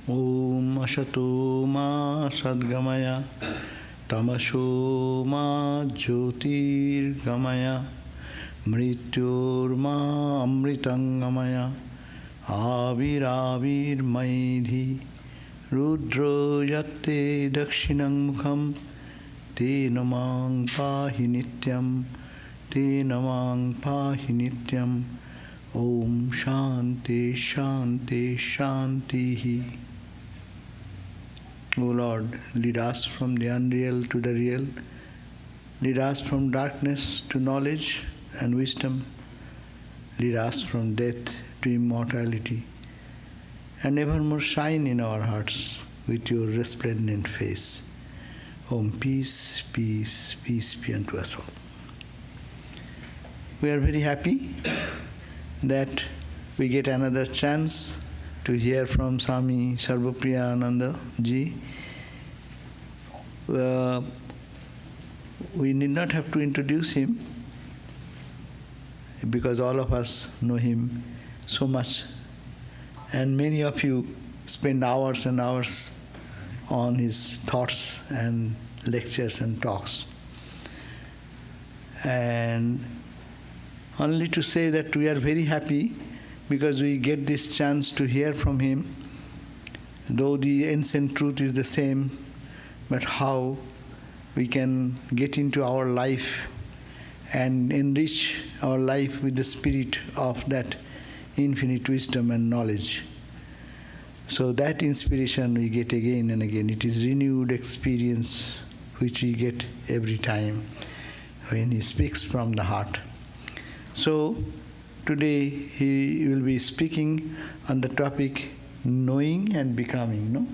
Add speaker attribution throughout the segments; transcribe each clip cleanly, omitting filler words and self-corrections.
Speaker 1: Om Ashato Ma Sadgamaya Tamasho Ma Jyotirgamaya Mrityorma Amritangamaya Aviravir Maidhi Rudro Yatte Dakshinang Mukham Te Namang Pahi Nityam Te Namang Pahi Nityam Om Shanti Shanti Shanti. O Lord, lead us from the unreal to the real. Lead us from darkness to knowledge and wisdom. Lead us from death to immortality. And evermore shine in our hearts with your resplendent face. Om, peace, peace, peace be unto us all. We are very happy that we get another chance to hear from Swami Sarvapriyananda ji. We need not have to introduce him because all of us know him so much. And many of you spend hours and hours on his thoughts and lectures and talks. And only to say that we are very happy because we get this chance to hear from him, though the ancient truth is the same, but how we can get into our life and enrich our life with the spirit of that infinite wisdom and knowledge. So that inspiration we get again and again. It is renewed experience which we get every time when he speaks from the heart. So today he will be speaking on the topic knowing and becoming, no?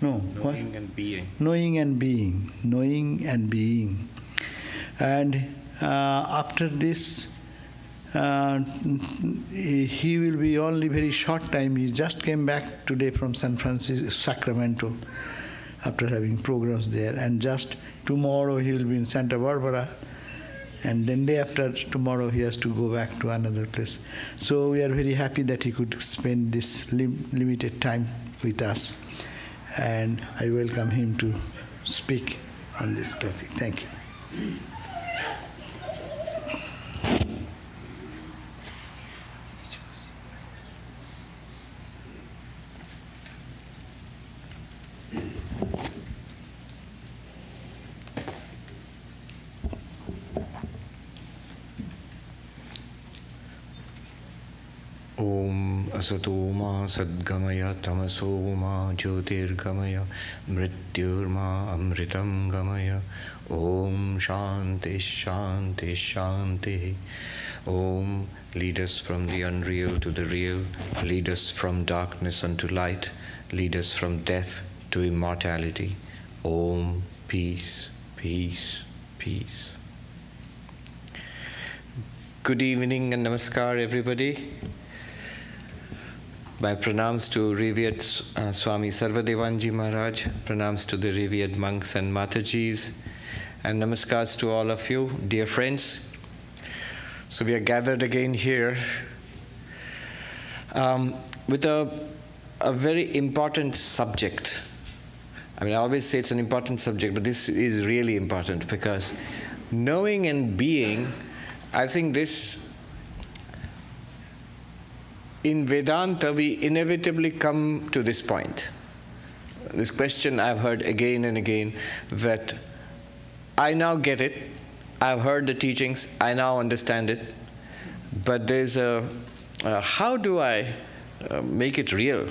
Speaker 1: No.
Speaker 2: Knowing and being.
Speaker 1: Knowing and being. Knowing and being. And after this, he will be only very short time. He just came back today from San Francisco, Sacramento, after having programs there. And just tomorrow he will be in Santa Barbara. And then day after tomorrow he has to go back to another place. So we are very happy that he could spend this limited time with us. And I welcome him to speak on this topic. Thank you.
Speaker 2: Om Asato Ma Sadgamaya Tamaso Ma Jyotirgamaya Mrityurma Amritam Gamaya Om Shanti Shanti Shanti. Om, lead us from the unreal to the real, lead us from darkness unto light, lead us from death to immortality. Om, peace, peace, peace. Good evening and namaskar, everybody. My pranams to revered Swami Sarvadevanji Maharaj, pranams to the revered monks and Matajis, and namaskars to all of you, dear friends. So we are gathered again here with a very important subject. I mean, I always say it's an important subject, but this is really important because knowing and being, I think this, in Vedanta, we inevitably come to this point. This question I've heard again and again, that I now get it, I've heard the teachings, I now understand it, but there's how do I make it real?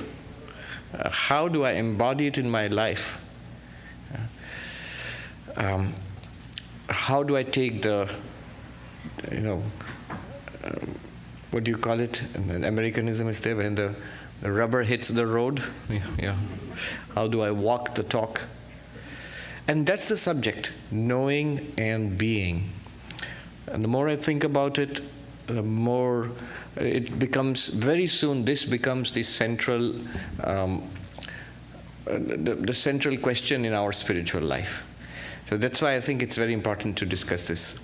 Speaker 2: How do I embody it in my life? How do I take the, what do you call it? And Americanism is there when the rubber hits the road. Yeah. How do I walk the talk? And that's the subject, knowing and being. And the more I think about it, the more it becomes, very soon this becomes the central, the central question in our spiritual life. So that's why I think it's very important to discuss this.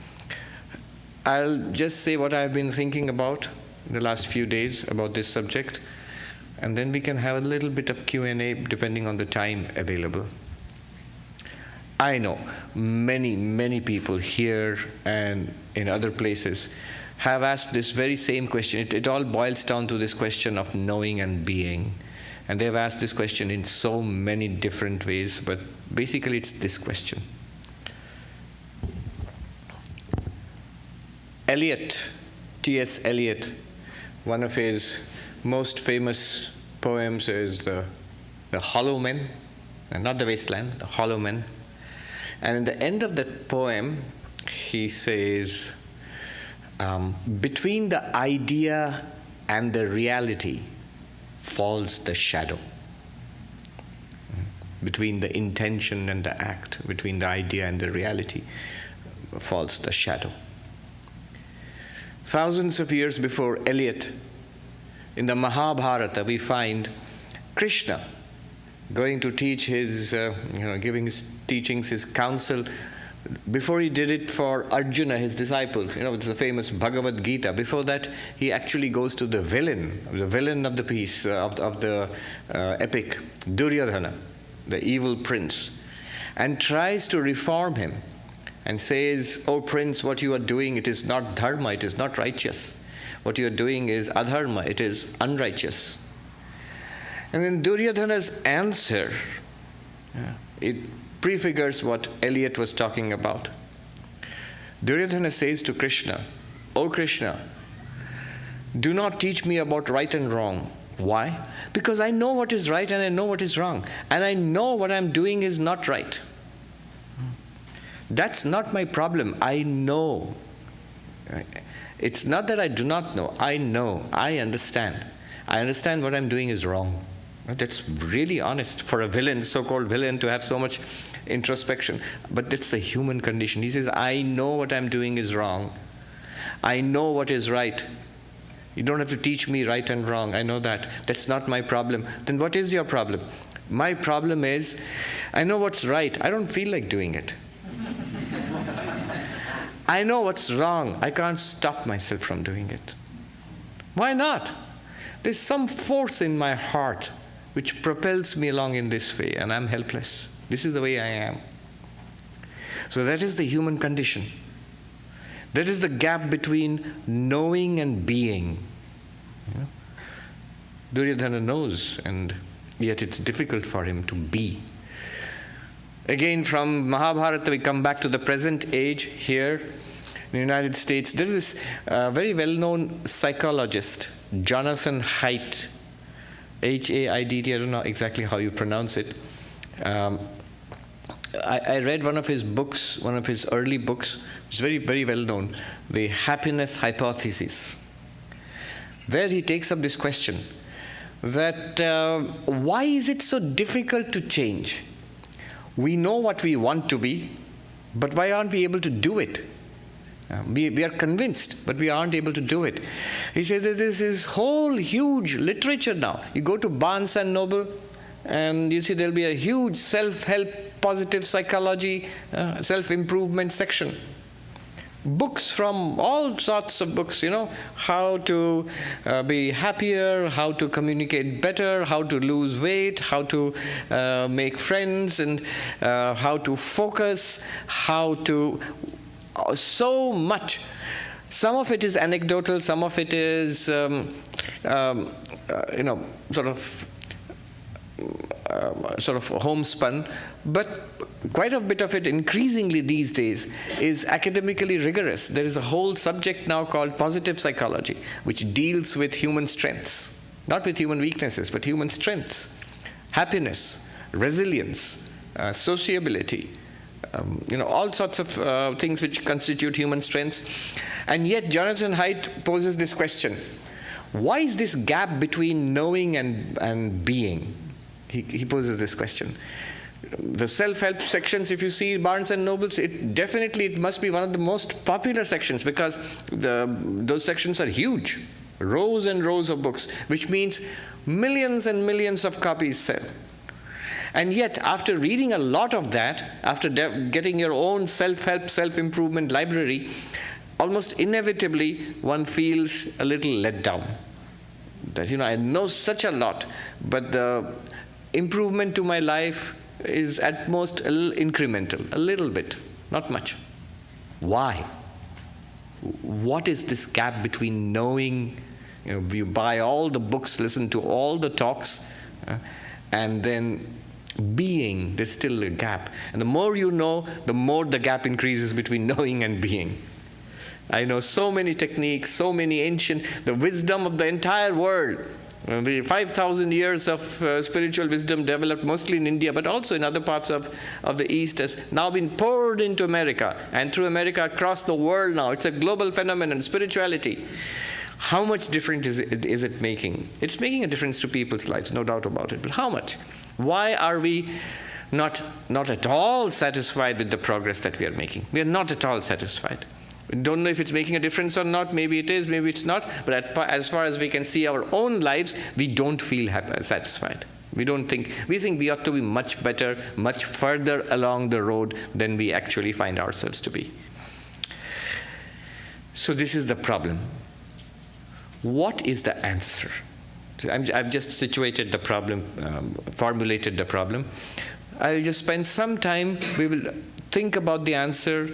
Speaker 2: I'll just say what I've been thinking about in the last few days about this subject, and then we can have a little bit of Q&A depending on the time available. I know many people here and in other places have asked this very same question. It all boils down to this question of knowing and being. And they've asked this question in so many different ways, but basically it's this question. Eliot, T.S. Eliot, one of his most famous poems is The Hollow Men, not the Wasteland, The Hollow Men. And in the end of that poem, he says, between the idea and the reality falls the shadow. Between the intention and the act, between the idea and the reality, falls the shadow. Thousands of years before Eliot, in the Mahabharata, we find Krishna going to teach his, giving his teachings, his counsel. Before he did it for Arjuna, his disciple, it's the famous Bhagavad Gita. Before that, he actually goes to the villain of the piece, of the epic, Duryodhana, the evil prince, and tries to reform him and says, "Oh prince, what you are doing, it is not dharma, it is not righteous. What you are doing is adharma, it is unrighteous." And then Duryodhana's answer, it prefigures what Eliot was talking about. Duryodhana says to Krishna, "Oh Krishna, do not teach me about right and wrong." Why? Because I know what is right and I know what is wrong. And I know what I'm doing is not right. That's not my problem. I know. It's not that I do not know. I know. I understand. I understand what I'm doing is wrong. That's really honest for a villain, so-called villain, to have so much introspection. But that's the human condition. He says, I know what I'm doing is wrong. I know what is right. You don't have to teach me right and wrong. I know that. That's not my problem. Then what is your problem? My problem is, I know what's right. I don't feel like doing it. I know what's wrong. I can't stop myself from doing it. Why not? There's some force in my heart which propels me along in this way, and I'm helpless. This is the way I am. So that is the human condition. That is the gap between knowing and being. Duryodhana knows, and yet it's difficult for him to be. Again, from Mahabharata, we come back to the present age here in the United States. There is this very well-known psychologist, Jonathan Haidt, H-A-I-D-T, I don't know exactly how you pronounce it. I read one of his books, one of his early books. It's very, very well known, The Happiness Hypothesis. There he takes up this question that why is it so difficult to change? We know what we want to be, but why aren't we able to do it? We are convinced, but we aren't able to do it. He says that there's this whole huge literature now. You go to Barnes and Noble, and you see there'll be a huge self-help, positive psychology, self-improvement section. Books from all sorts of books, how to be happier, how to communicate better, how to lose weight, how to make friends, and how to focus, how to... so much. Some of it is anecdotal, some of it is, sort of homespun, but quite a bit of it, increasingly these days, is academically rigorous. There is a whole subject now called positive psychology, which deals with human strengths, not with human weaknesses, but human strengths, happiness, resilience, sociability, all sorts of things which constitute human strengths. And yet Jonathan Haidt poses this question: why is this gap between knowing and being? He poses this question. The self-help sections, if you see Barnes and Nobles, it must be one of the most popular sections, because those sections are huge, rows and rows of books, which means millions and millions of copies sell. And yet, after reading a lot of that, after getting your own self-help, self-improvement library, almost inevitably one feels a little let down. That, I know such a lot, but the improvement to my life is at most a little incremental, a little bit, not much. Why? What is this gap between knowing, you buy all the books, listen to all the talks, and then being? There's still a gap. And the more you know, the more the gap increases between knowing and being. I know so many techniques, so many ancient, the wisdom of the entire world. 5,000 years of spiritual wisdom developed mostly in India, but also in other parts of the East, has now been poured into America, and through America across the world now. It's a global phenomenon, spirituality. How much difference is it making? It's making a difference to people's lives, no doubt about it, but how much? Why are we not at all satisfied with the progress that we are making? We are not at all satisfied. We don't know if it's making a difference or not. Maybe it is, maybe it's not. But as far as we can see our own lives, we don't feel satisfied. We think we ought to be much better, much further along the road than we actually find ourselves to be. So this is the problem. What is the answer? I've just situated the problem, formulated the problem. I'll just spend some time. We will think about the answer.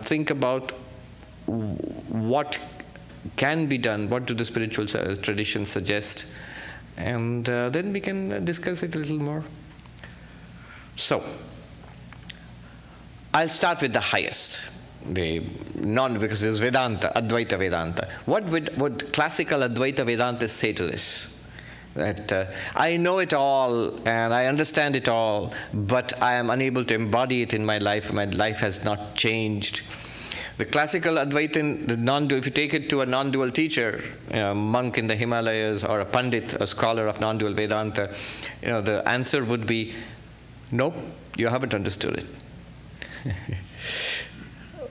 Speaker 2: Think about what can be done, what do the spiritual traditions suggest, and then we can discuss it a little more. So, I'll start with the highest, because there's Vedanta, Advaita Vedanta. What would classical Advaita Vedantists say to this? That I know it all and I understand it all, but I am unable to embody it in my life. My life has not changed. The classical Advaitin, if you take it to a non-dual teacher, a monk in the Himalayas or a pandit, a scholar of non-dual Vedanta, the answer would be, nope, you haven't understood it.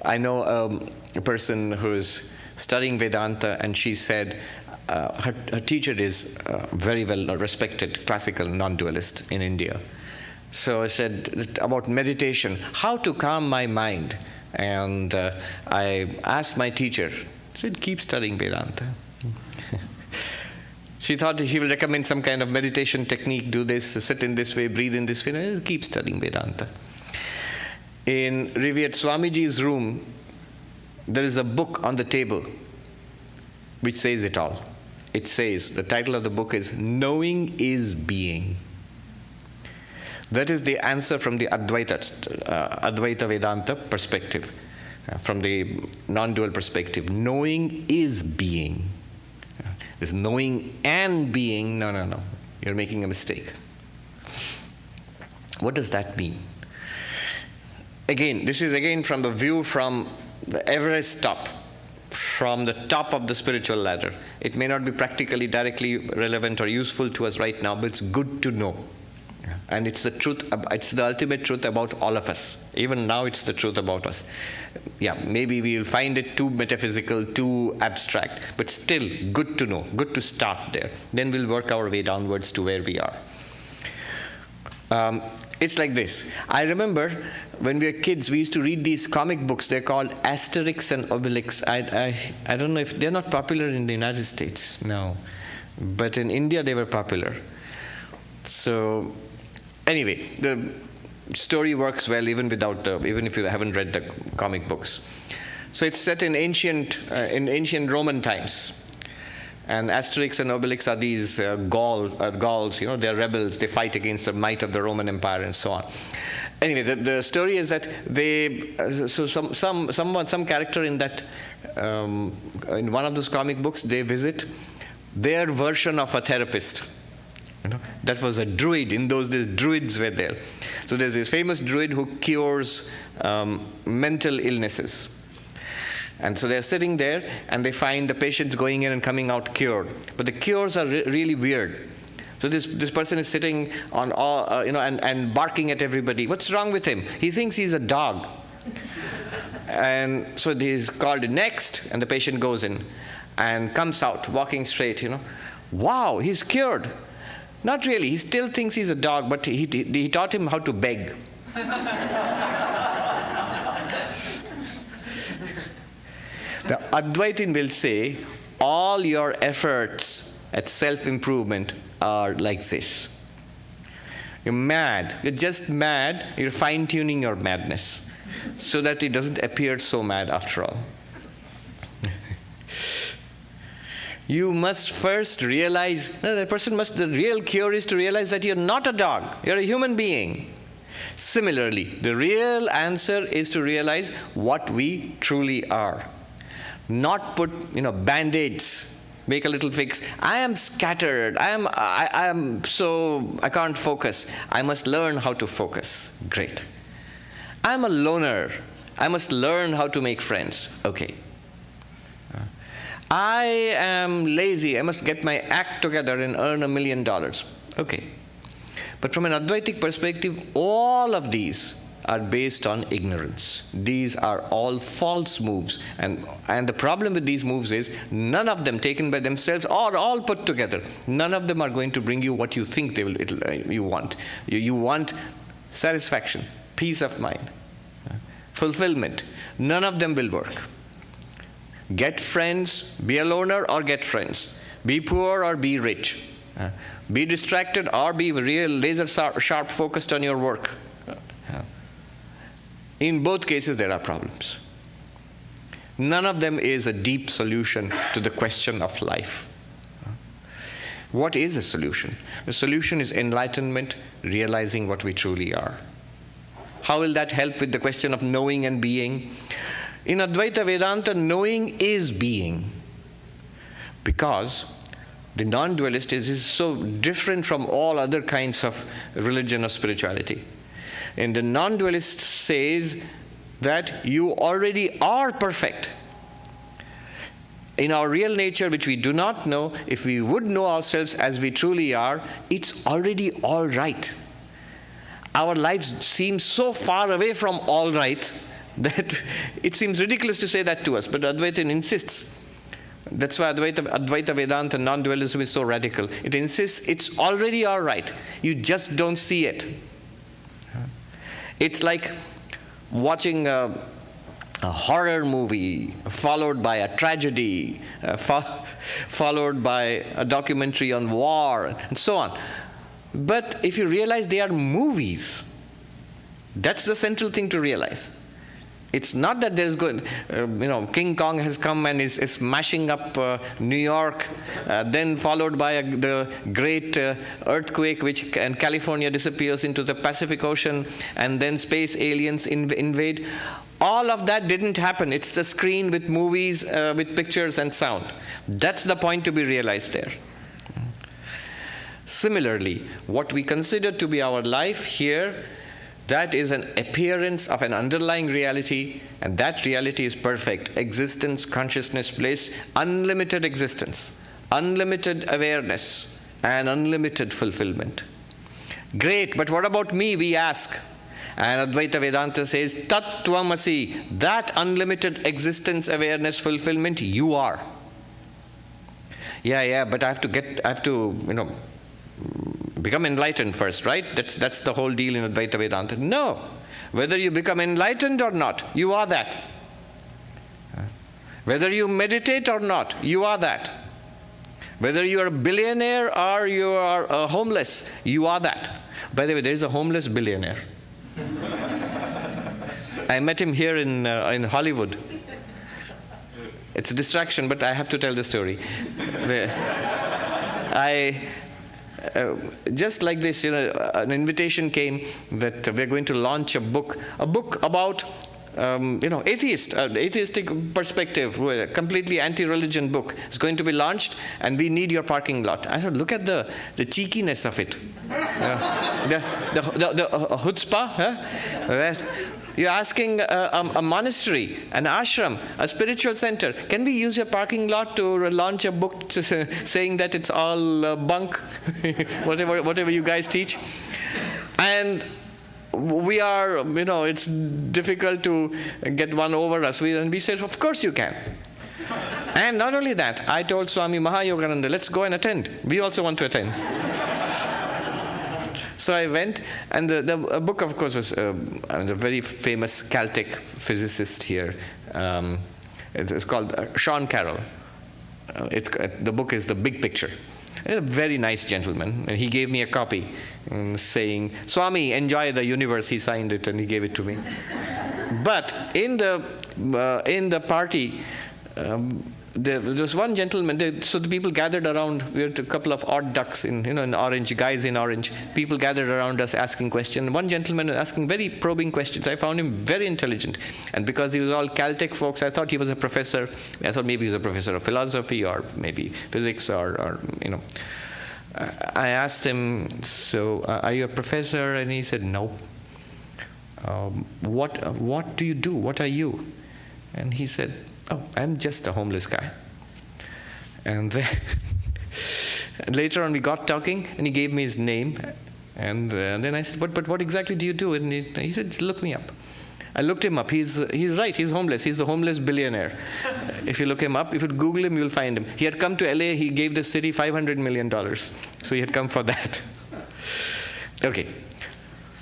Speaker 2: I know a person who's studying Vedanta, and she said, her teacher is a very well respected classical non-dualist in India. So I said about meditation, how to calm my mind. And I asked my teacher, I said, keep studying Vedanta. She thought he will recommend some kind of meditation technique, do this, sit in this way, breathe in this way. Keep studying Vedanta. In revered Swamiji's room, there is a book on the table which says it all. It says, the title of the book is Knowing is Being. That is the answer from the Advaita Vedanta perspective, from the non-dual perspective. Knowing is being. This knowing and being, no. You're making a mistake. What does that mean? Again, this is again from the view from the Everest top, from the top of the spiritual ladder. It may not be practically directly relevant or useful to us right now, but it's good to know. And it's the truth, it's the ultimate truth about all of us. Even now it's the truth about us. Yeah, maybe we'll find it too metaphysical, too abstract, but still good to know, good to start there. Then we'll work our way downwards to where we are. It's like this. I remember when we were kids, we used to read these comic books. They're called Asterix and Obelix. I don't know if they're not popular in the United States, no. But in India, they were popular. So anyway, the story works well even if you haven't read the comic books. So it's set in ancient Roman times. And Asterix and Obelix are these Gauls, they're rebels, they fight against the might of the Roman Empire and so on. Anyway, the story is that some character in that, in one of those comic books, they visit their version of a therapist. That was a druid. In those days, druids were there. So there's this famous druid who cures mental illnesses. And so they're sitting there, and they find the patients going in and coming out cured. But the cures are really weird. So this person is sitting on and barking at everybody. What's wrong with him? He thinks he's a dog. And so he's called next, and the patient goes in and comes out walking straight. Wow, he's cured. Not really. He still thinks he's a dog, but he taught him how to beg. The Advaitin will say, all your efforts at self-improvement are like this. You're mad. You're just mad. You're fine-tuning your madness so that it doesn't appear so mad after all. You must first realize, the real cure is to realize that you're not a dog. You're a human being. Similarly, the real answer is to realize what we truly are. Not put, band-aids, make a little fix. I am scattered. I can't focus. I must learn how to focus. Great. I'm a loner. I must learn how to make friends. Okay. I am lazy. I must get my act together and earn $1 million. Okay. But from an Advaitic perspective, all of these are based on ignorance. These are all false moves. And the problem with these moves is none of them taken by themselves or all put together, none of them are going to bring you what you think you want. You want satisfaction, peace of mind, fulfillment. None of them will work. Get friends, be a loner or get friends. Be poor or be rich. Be distracted or be real laser sharp focused on your work. In both cases, there are problems. None of them is a deep solution to the question of life. What is a solution? The solution is enlightenment, realizing what we truly are. How will that help with the question of knowing and being? In Advaita Vedanta, knowing is being. Because the non-dualist is so different from all other kinds of religion or spirituality. And the non-dualist says that you already are perfect. In our real nature, which we do not know, if we would know ourselves as we truly are, it's already all right. Our lives seem so far away from all right that it seems ridiculous to say that to us, but Advaita insists. That's why Advaita Vedanta non-dualism is so radical. It insists it's already all right. You just don't see it. It's like watching a horror movie followed by a tragedy, followed by a documentary on war, and so on. But if you realize they are movies, that's the central thing to realize. It's not that there's good, King Kong has come and is smashing up New York, then followed by the great earthquake and California disappears into the Pacific Ocean, and then space aliens invade. All of that didn't happen. It's the screen with movies, with pictures and sound. That's the point to be realized there. Similarly, what we consider to be our life here, that is an appearance of an underlying reality, and that reality is perfect. Existence, consciousness, bliss, unlimited existence, unlimited awareness, and unlimited fulfillment. Great, but what about me, we ask. And Advaita Vedanta says, Tattvamasi, that unlimited existence, awareness, fulfillment, you are. Yeah, but I have to become enlightened first, right? That's the whole deal in Advaita Vedanta. No. Whether you become enlightened or not, you are that. Whether you meditate or not, you are that. Whether you are a billionaire or you are homeless, you are that. By the way, there is a homeless billionaire. I met him here in Hollywood. It's a distraction, but I have to tell the story. Just like this, an invitation came that we're going to launch a book about, atheistic perspective, a completely anti-religion book. It's going to be launched, and we need your parking lot. I said, look at the cheekiness of it, the chutzpah. Huh? You're asking a monastery, an ashram, a spiritual center, can we use your parking lot to launch a book saying that it's all bunk, whatever you guys teach? And we are, it's difficult to get one over us. And we said, of course you can. And not only that, I told Swami Mahayogananda, let's go and attend. We also want to attend. So I went, and the book, of course, was a very famous Celtic physicist here. It's called Sean Carroll. The book is The Big Picture. A very nice gentleman. And he gave me a copy saying, "Swami, enjoy the universe." He signed it and he gave it to me. But in the party, there was one gentleman. So the people gathered around. We had a couple of odd ducks in orange, guys in orange. People gathered around us asking questions. One gentleman was asking very probing questions. I found him very intelligent. And because he was all Caltech folks, I thought he was a professor. I thought maybe he was a professor of philosophy or maybe physics or. I asked him, "So, are you a professor?" And he said, "No." What do you do? What are you? And he said, "Oh, I'm just a homeless guy." And then later on we got talking and he gave me his name. And then I said, but what exactly do you do? And he said, "Look me up." I looked him up. He's right. He's homeless. He's the homeless billionaire. If you look him up, if you Google him, you'll find him. He had come to LA. He gave the city $500 million. So he had come for that. Okay.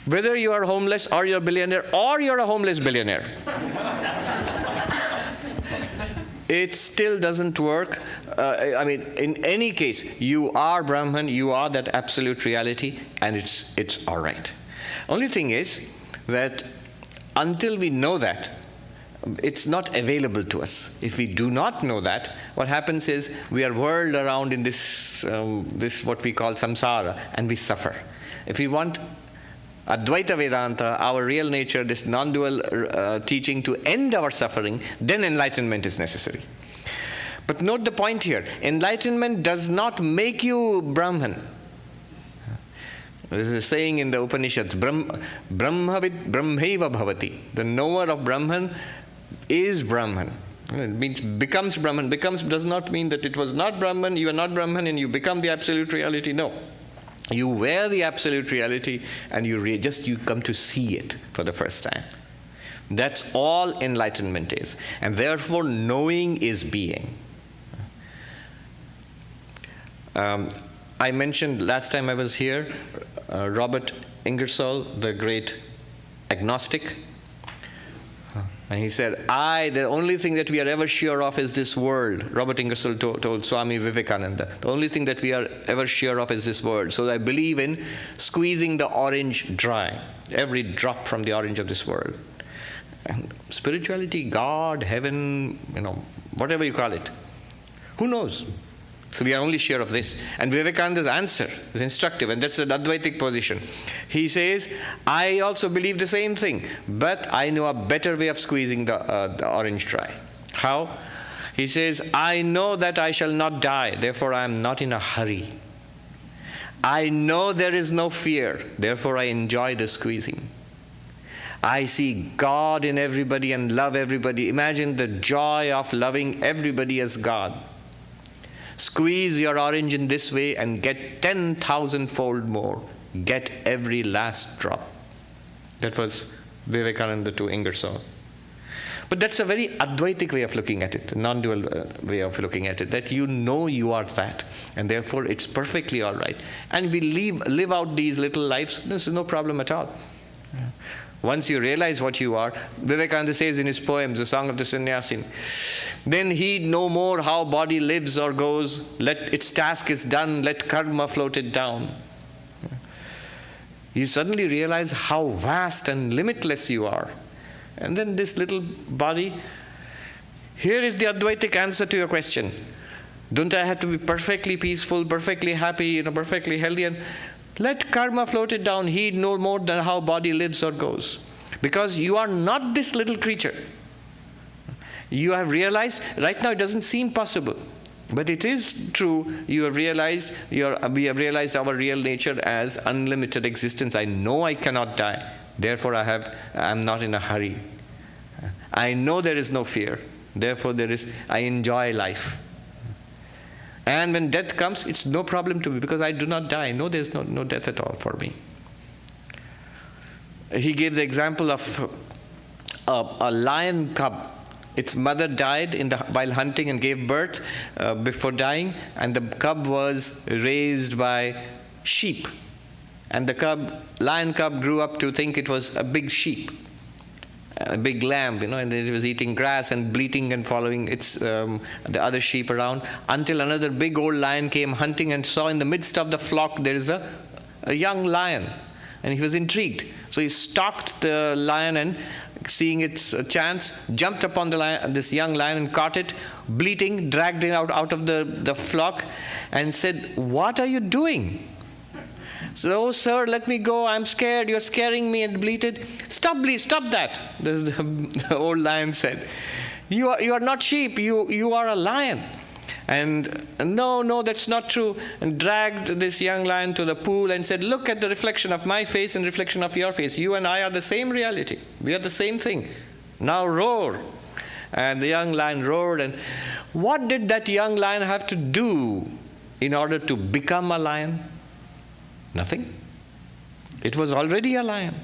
Speaker 2: Whether you are homeless or you're a billionaire or you're a homeless billionaire, it still doesn't work. In any case, you are Brahman, you are that absolute reality, and it's all right. Only thing is that until we know that, it's not available to us. If we do not know that, what happens is we are whirled around in this what we call samsara, and we suffer. If we want Advaita Vedanta, our real nature, this non-dual teaching to end our suffering, then enlightenment is necessary. But note the point here. Enlightenment does not make you Brahman. There is a saying in the Upanishads, Brahmavid Brahmaiva Bhavati. The knower of Brahman is Brahman. It means becomes Brahman. Becomes does not mean that it was not Brahman, you are not Brahman, and you become the absolute reality. No. You wear the absolute reality and you come to see it for the first time. That's all enlightenment is. And therefore, knowing is being. I mentioned last time I was here, Robert Ingersoll, the great agnostic. And he said, the only thing that we are ever sure of is this world. Robert Ingersoll told Swami Vivekananda, the only thing that we are ever sure of is this world. So I believe in squeezing the orange dry, every drop from the orange of this world. And spirituality, God, heaven, whatever you call it, who knows? So we are only sure of this. And Vivekananda's answer is instructive, and that's the Advaitic position. He says, I also believe the same thing, but I know a better way of squeezing the orange dry. How? He says, I know that I shall not die, therefore I am not in a hurry. I know there is no fear, therefore I enjoy the squeezing. I see God in everybody and love everybody. Imagine the joy of loving everybody as God. Squeeze your orange in this way and get 10,000-fold more. Get every last drop. That was Vivekananda to Ingersoll. But that's a very Advaitic way of looking at it, a non-dual way of looking at it, that you know you are that, and therefore it's perfectly all right. And we live out these little lives, there's no problem at all. Once you realize what you are, Vivekananda says in his poems, the Song of the Sannyasi, then heed no more how body lives or goes. Let its task is done, let karma float it down. You suddenly realize how vast and limitless you are. And then this little body, here is the Advaitic answer to your question. Don't I have to be perfectly peaceful, perfectly happy, perfectly healthy? And let karma float it down. Heed no more than how body lives or goes. Because you are not this little creature. You have realized, right now it doesn't seem possible. But it is true, we have realized our real nature as unlimited existence. I know I cannot die. Therefore I'm not in a hurry. I know there is no fear. Therefore I enjoy life. And when death comes, it's no problem to me because I do not die. I know there's no death at all for me. He gave the example of a lion cub. Its mother died while hunting and gave birth before dying, and the cub was raised by sheep. And the lion cub grew up to think it was a big sheep. a big lamb, and it was eating grass and bleating and following its the other sheep around, until another big old lion came hunting and saw in the midst of the flock there is a young lion, and he was intrigued. So he stalked the lion and, seeing its chance, jumped upon the lion, this young lion, and caught it, bleating, dragged it out of the flock, and said, "What are you doing?" So, "Oh, sir, let me go. I'm scared. You're scaring me," and bleated. "Stop, please, stop that," the old lion said. You are not sheep. You are a lion." And no, that's not true. And dragged this young lion to the pool and said, "Look at the reflection of my face and reflection of your face. You and I are the same reality. We are the same thing. Now roar." And the young lion roared. And what did that young lion have to do in order to become a lion? Nothing. It was already a lion.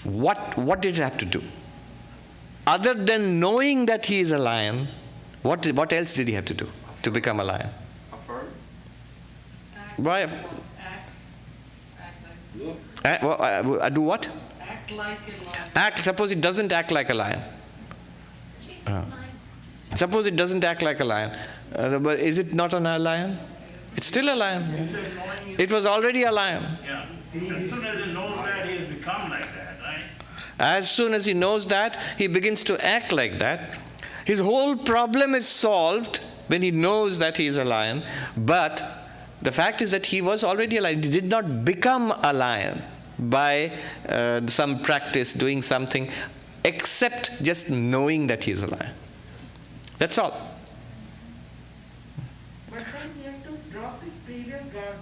Speaker 2: What did it have to do? Other than knowing that he is a lion, what else did he have to do to become a lion?
Speaker 3: Affirm.
Speaker 2: Why? Do what?
Speaker 3: Act like a lion.
Speaker 2: Suppose it doesn't act like a lion. Suppose it doesn't act like a lion. But is it not a lion? It's still a lion. It was already a lion.
Speaker 4: Yeah. As soon as he knows that, he has become like that, right?
Speaker 2: As soon as he knows that, he begins to act like that. His whole problem is solved when he knows that he is a lion. But the fact is that he was already a lion. He did not become a lion by some practice, doing something, except just knowing that he is a lion. That's all.
Speaker 3: But then he had to drop his previous guard.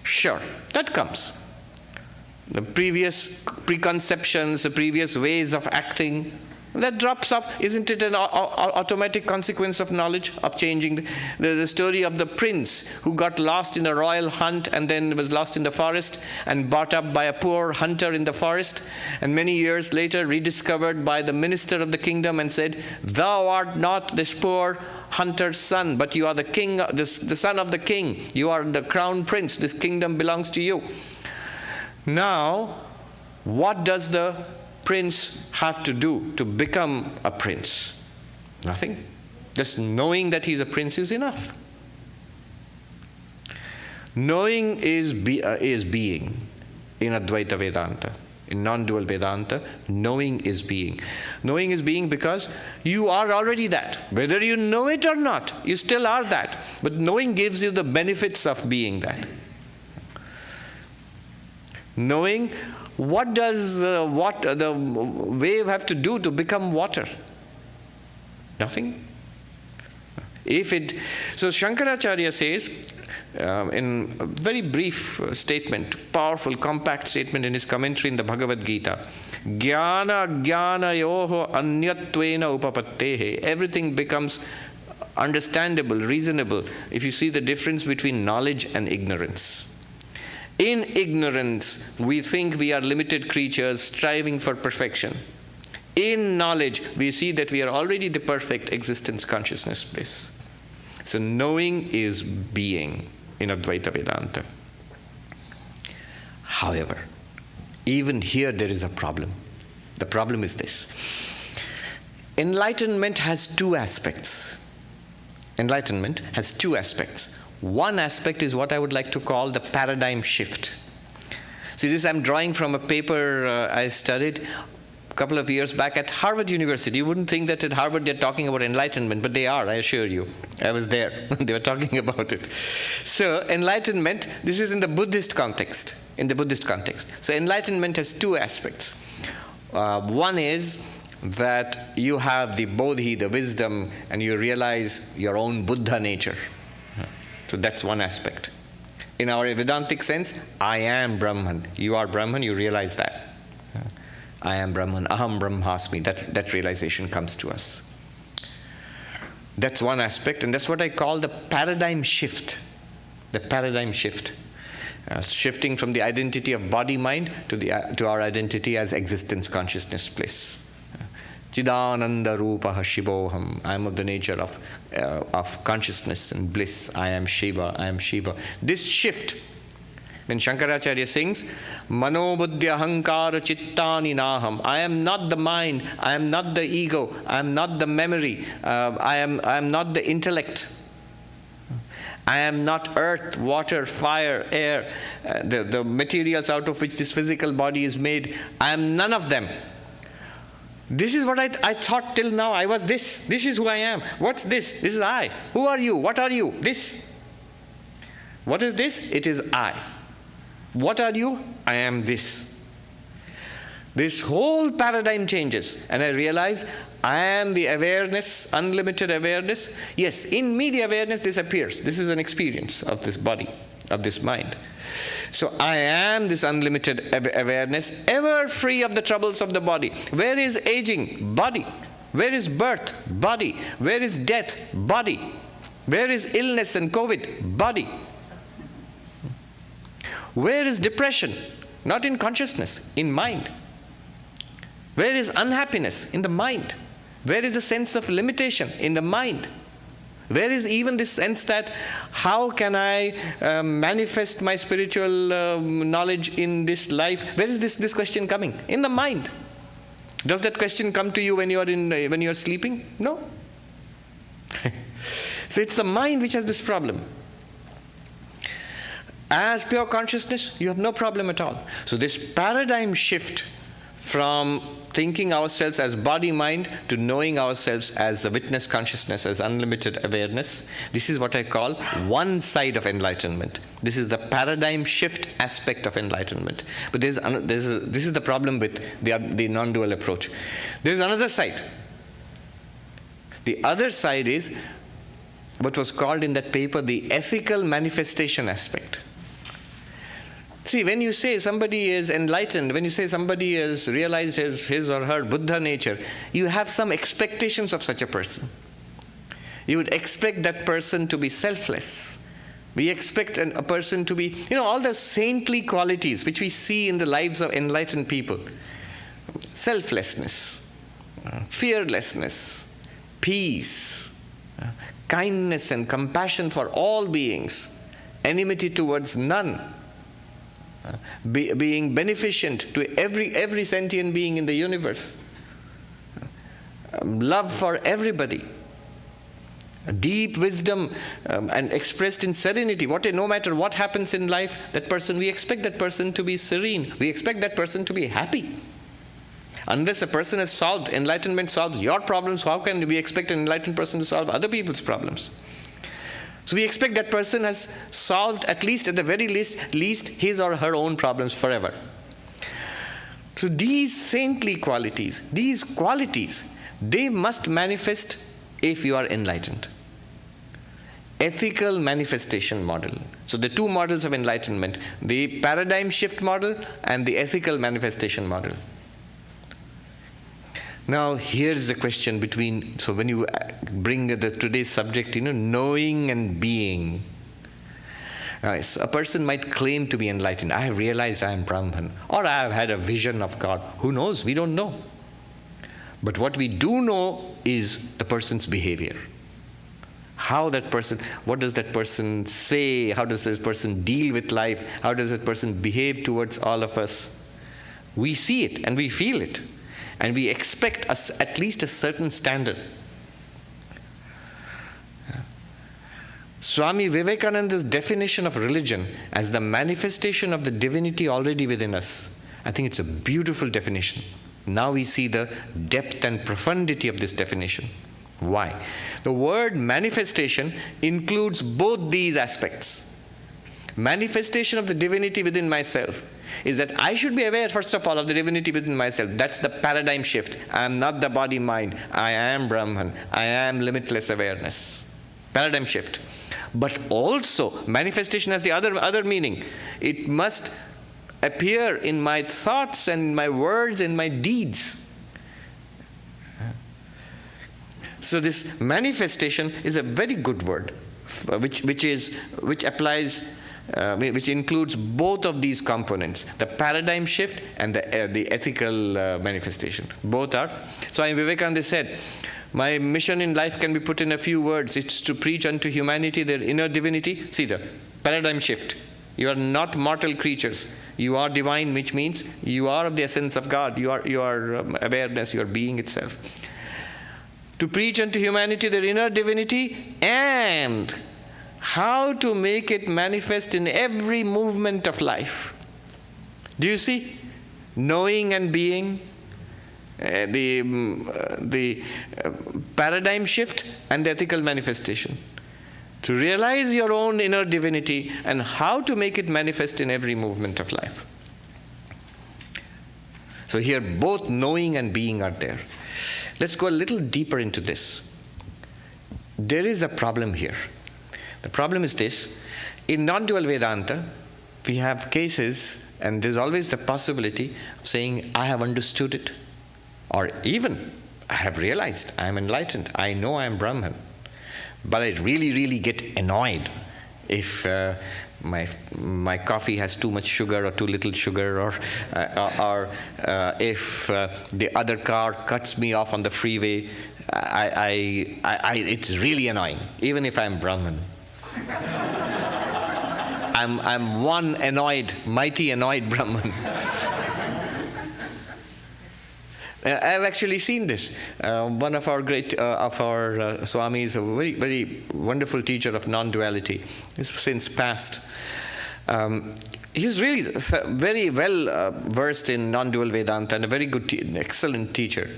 Speaker 2: Sure, that comes. The previous preconceptions, the previous ways of acting, that drops up. Isn't it an automatic consequence of knowledge, of changing? The story of the prince who got lost in a royal hunt and then was lost in the forest and brought up by a poor hunter in the forest, and many years later rediscovered by the minister of the kingdom and said, "Thou art not this poor hunter's son, but you are the king, the son of the king. You are the crown prince. This kingdom belongs to you." Now, what does the prince have to do to become a prince? Nothing. Just knowing that he's a prince is enough. Knowing is being in Advaita Vedanta. In non-dual Vedanta, knowing is being. Knowing is being because you are already that. Whether you know it or not, you still are that. But knowing gives you the benefits of being that. Knowing, what does the wave have to do to become water? Nothing. So Shankaracharya says, in a very brief statement, powerful, compact statement in his commentary in the Bhagavad Gita, Jnana Jnanayoho Anyatvena Upapattehe. Everything becomes understandable, reasonable, if you see the difference between knowledge and ignorance. In ignorance, we think we are limited creatures striving for perfection. In knowledge, we see that we are already the perfect existence, consciousness, bliss. So knowing is being in Advaita Vedanta. However, even here there is a problem. The problem is this. Enlightenment has two aspects. Enlightenment has two aspects. One aspect is what I would like to call the paradigm shift. See, this I'm drawing from a paper I studied a couple of years back at Harvard University. You wouldn't think that at Harvard they're talking about enlightenment, but they are, I assure you. I was there. They were talking about it. So enlightenment, this is in the Buddhist context. So enlightenment has two aspects. One is that you have the bodhi, the wisdom, and you realize your own Buddha nature. So that's one aspect. In our Vedantic sense, I am Brahman. You are Brahman, you realize that. I am Brahman, Aham Brahmasmi. That realization comes to us. That's one aspect, and that's what I call the paradigm shift. The paradigm shift. Shifting from the identity of body-mind to our identity as existence, consciousness, bliss. Chidananda Rupaha Shivoham. I am of the nature of consciousness and bliss. I am Shiva. I am Shiva. This shift When Shankaracharya sings, Mano buddhya ahankara chittani naham. I am not the mind, I am not the ego, I am not the memory, I am not the intellect. I am not earth, water, fire, air, the materials out of which this physical body is made. I am none of them. This is what I thought till now. I was this. This is who I am. What's this? This is I. Who are you? What are you? This. What is this? It is I. What are you? I am this. This whole paradigm changes, and I realize I am the awareness, unlimited awareness. Yes, in me the awareness disappears. This is an experience of this body, of this mind. So I am this unlimited awareness, ever free of the troubles of the body. Where is aging? Body. Where is birth? Body. Where is death? Body. Where is illness and COVID? Body. Where is depression? Not in consciousness, in mind. Where is unhappiness? In the mind. Where is the sense of limitation? In the mind. Where is even this sense that how can I manifest my spiritual knowledge in this life? Where is this question coming? In the mind. Does that question come to you when you are sleeping? No. So it's the mind which has this problem. As pure consciousness, you have no problem at all. So this paradigm shift from thinking ourselves as body-mind to knowing ourselves as the witness consciousness, as unlimited awareness, this is what I call one side of enlightenment. This is the paradigm shift aspect of enlightenment. But this is the problem with the non-dual approach. There's another side. The other side is what was called in that paper the ethical manifestation aspect. See, when you say somebody is enlightened, when you say somebody has realized his or her Buddha nature, you have some expectations of such a person. You would expect that person to be selfless. We expect a person to be, all those saintly qualities which we see in the lives of enlightened people. Selflessness, fearlessness, peace, kindness and compassion for all beings, enmity towards none, being beneficent to every sentient being in the universe, love for everybody, deep wisdom and expressed in serenity. No matter what happens in life, we expect that person to be serene. We expect that person to be happy. Unless a person has solved, enlightenment solves your problems, how can we expect an enlightened person to solve other people's problems? So we expect that person has solved, at the very least, his or her own problems forever. So these saintly qualities, they must manifest if you are enlightened. Ethical manifestation model. So the two models of enlightenment, the paradigm shift model and the ethical manifestation model. Now, here's the question so when you bring today's subject, knowing and being. A person might claim to be enlightened. I have realized I am Brahman. Or I have had a vision of God. Who knows? We don't know. But what we do know is the person's behavior. What does that person say? How does this person deal with life? How does that person behave towards all of us? We see it and we feel it. And we expect at least a certain standard. Swami Vivekananda's definition of religion as the manifestation of the divinity already within us, I think it's a beautiful definition. Now we see the depth and profundity of this definition. Why? The word manifestation includes both these aspects. Manifestation of the divinity within myself is that I should be aware, first of all, of the divinity within myself. That's the paradigm shift. I am not the body-mind. I am Brahman. I am limitless awareness. Paradigm shift. But also, manifestation has the other meaning. It must appear in my thoughts and in my words and my deeds. So this manifestation is a very good word, which includes both of these components, the paradigm shift and the ethical manifestation. Both are. Swami Vivekananda said, my mission in life can be put in a few words. It's to preach unto humanity their inner divinity. See the paradigm shift. You are not mortal creatures. You are divine, which means you are of the essence of God. You are awareness, you are being itself. To preach unto humanity their inner divinity and how to make it manifest in every movement of life. Do you see? Knowing and being, the paradigm shift and the ethical manifestation. To realize your own inner divinity and how to make it manifest in every movement of life. So here both knowing and being are there. Let's go a little deeper into this. There is a problem here. The problem is this. In non-dual Vedanta, we have cases, and there's always the possibility of saying, I have understood it. Or even, I have realized, I am enlightened, I know I am Brahman. But I really, really get annoyed if my coffee has too much sugar or too little sugar, or if the other car cuts me off on the freeway. It's really annoying, even if I'm Brahman. I'm one annoyed, mighty annoyed Brahman. I've actually seen this. One of our great, Swamis, a very, very wonderful teacher of non-duality, he's since passed. He was really very well versed in non-dual Vedanta and a very good, excellent teacher.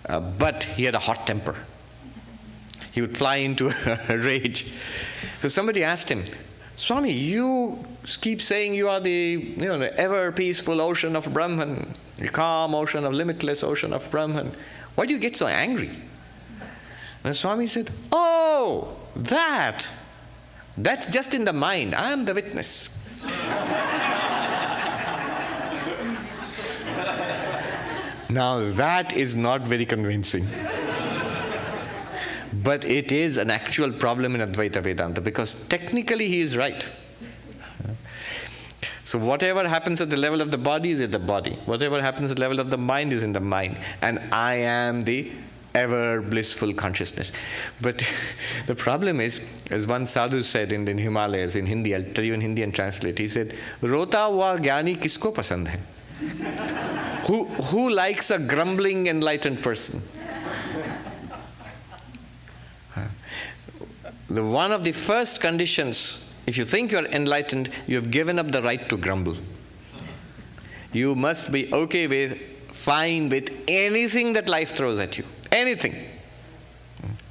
Speaker 2: But he had a hot temper. He would fly into a rage. So somebody asked him, Swami, you keep saying you are the ever peaceful ocean of Brahman, the calm ocean of limitless ocean of Brahman. Why do you get so angry? And Swami said, oh, that's just in the mind. I am the witness. Now that is not very convincing. But it is an actual problem in Advaita Vedanta, because technically he is right. So whatever happens at the level of the body is at the body. Whatever happens at the level of the mind is in the mind. And I am the ever blissful consciousness. But the problem is, as one sadhu said in the Himalayas, in Hindi, I'll tell you in Hindi and translate, he said, Rota hua jnani kisko pasand hai? Who likes a grumbling enlightened person? One of the first conditions, if you think you are enlightened, you have given up the right to grumble. You must be okay with, fine with anything that life throws at you. Anything.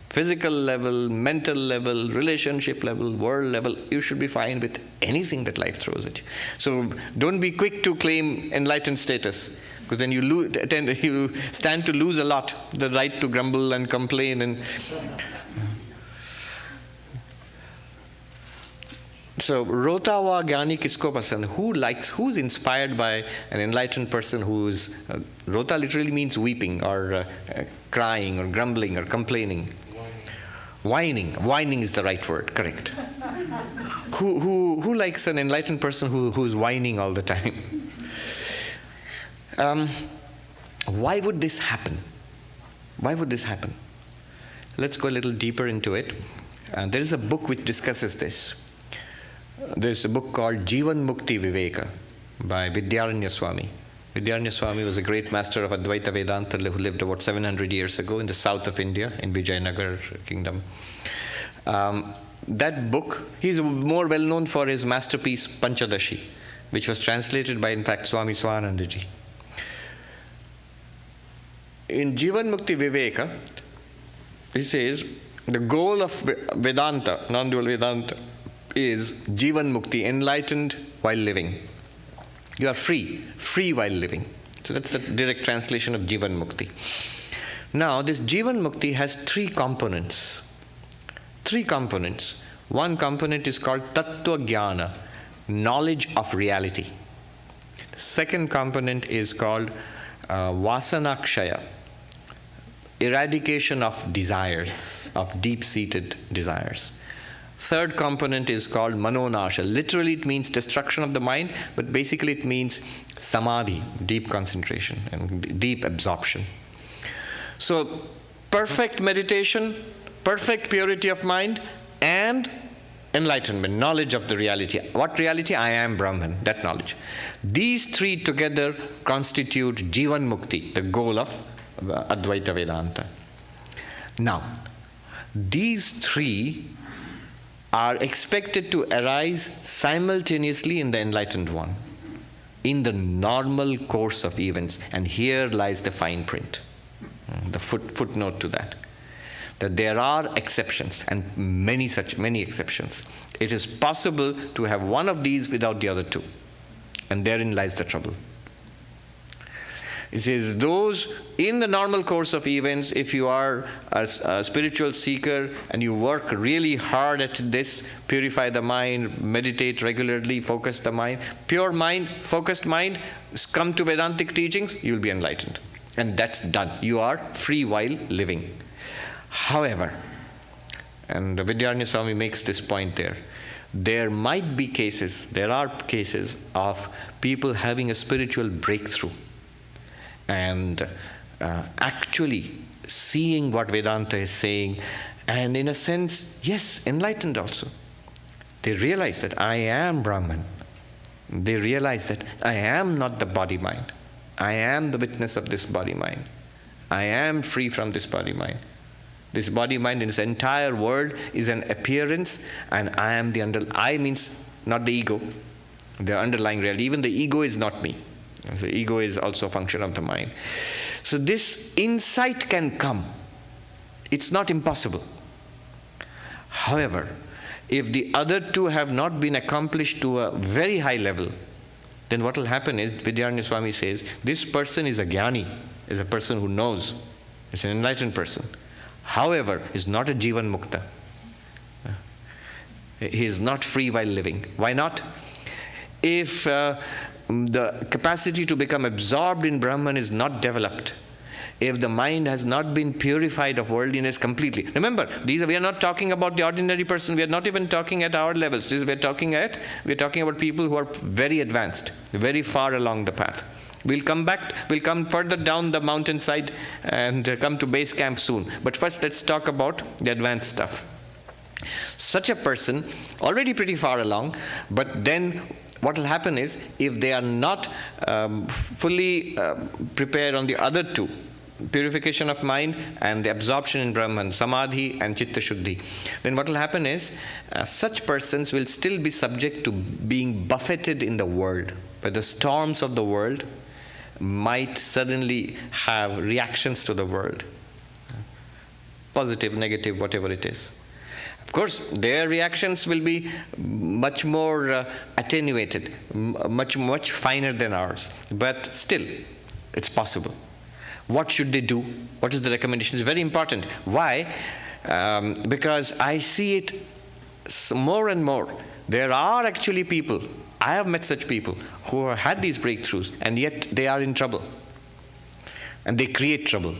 Speaker 2: Physical level, mental level, relationship level, world level, you should be fine with anything that life throws at you. So don't be quick to claim enlightened status, because then you stand to lose a lot, the right to grumble and complain. And so, Rota wa jnani kisko pasand? Who's inspired by an enlightened person who's, Rota literally means weeping or crying or grumbling or complaining. Whining. Whining is the right word, correct. Who likes an enlightened person who's whining all the time? Why would this happen? Why would this happen? Let's go a little deeper into it. There is a book which discusses this. There's a book called Jivan Mukti Viveka by Vidyaranya Swami. Vidyaranya Swami was a great master of Advaita Vedanta who lived about 700 years ago in the south of India, in Vijayanagar kingdom. That book, he's more well known for his masterpiece Panchadashi, which was translated by, in fact, Swami Swanandaji. In Jivan Mukti Viveka, he says, the goal of Vedanta, non-dual Vedanta, is Jivan Mukti, enlightened while living. You are free while living. So that's the direct translation of Jivan Mukti. Now, this Jivan Mukti has three components. One component is called Tattva Jnana, knowledge of reality. The second component is called Vasanakshaya, eradication of desires, of deep-seated desires. Third component is called Manonasha. Literally it means destruction of the mind, but basically it means samadhi, deep concentration and deep absorption. So perfect meditation, perfect purity of mind, and enlightenment, knowledge of the reality. What reality? I am Brahman, that knowledge. These three together constitute Jivan Mukti, the goal of Advaita Vedanta. Now, these three are expected to arise simultaneously in the enlightened one, in the normal course of events. And here lies the fine print, the footnote to that there are exceptions, and many exceptions. It is possible to have one of these without the other two, and therein lies the trouble. It says, those in the normal course of events, if you are a spiritual seeker and you work really hard at this, purify the mind, meditate regularly, focus the mind, pure mind, focused mind, come to Vedantic teachings, you'll be enlightened. And that's done. You are free while living. However, and Vidyaranya Swami makes this point there are cases of people having a spiritual breakthrough and actually seeing what Vedanta is saying, and in a sense, yes, enlightened also. They realize that I am Brahman. They realize that I am not the body-mind. I am the witness of this body-mind. I am free from this body-mind. This body-mind in its entire world is an appearance, and I am I means not the ego, the underlying reality. Even the ego is not me. The ego is also a function of the mind. So this insight can come. It's not impossible. However, if the other two have not been accomplished to a very high level, then what will happen is, Vidyaranya Swami says, this person is a jnani, is a person who knows, is an enlightened person. However, is not a Jivan Mukta. He is not free while living. Why not? If the capacity to become absorbed in Brahman is not developed, if the mind has not been purified of worldliness completely. Remember, we are not talking about the ordinary person. We are not even talking at our levels. We are talking about people who are very advanced, very far along the path. We'll come further down the mountainside and come to base camp soon. But first, let's talk about the advanced stuff. Such a person, already pretty far along, but then what will happen is, if they are not fully prepared on the other two, purification of mind and the absorption in Brahman, samadhi and chitta shuddhi, then what will happen is, such persons will still be subject to being buffeted in the world, where the storms of the world might suddenly have reactions to the world. Positive, negative, whatever it is. Of course, their reactions will be much more attenuated, much finer than ours. But still, it's possible. What should they do? What is the recommendation? It's very important. Why? Because I see it more and more. There are actually people, I have met such people who have had these breakthroughs, and yet they are in trouble. And they create trouble.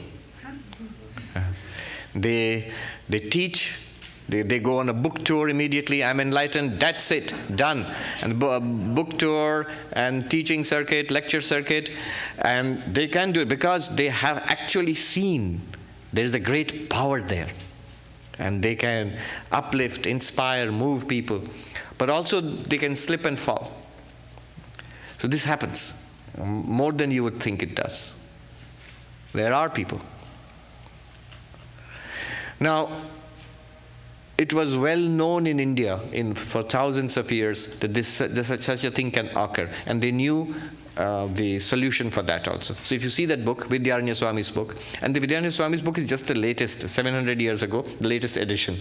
Speaker 2: They teach. They go on a book tour immediately. I'm enlightened. That's it. Done. And book tour and teaching circuit, lecture circuit. And they can do it because they have actually seen there's a great power there. And they can uplift, inspire, move people. But also they can slip and fall. So this happens more than you would think it does. There are people. Now, it was well known in India for thousands of years that such a thing can occur. And they knew the solution for that also. So if you see that book, Vidyaranya Swami's book, and the Vidyaranya Swami's book is just the latest, 700 years ago, the latest edition.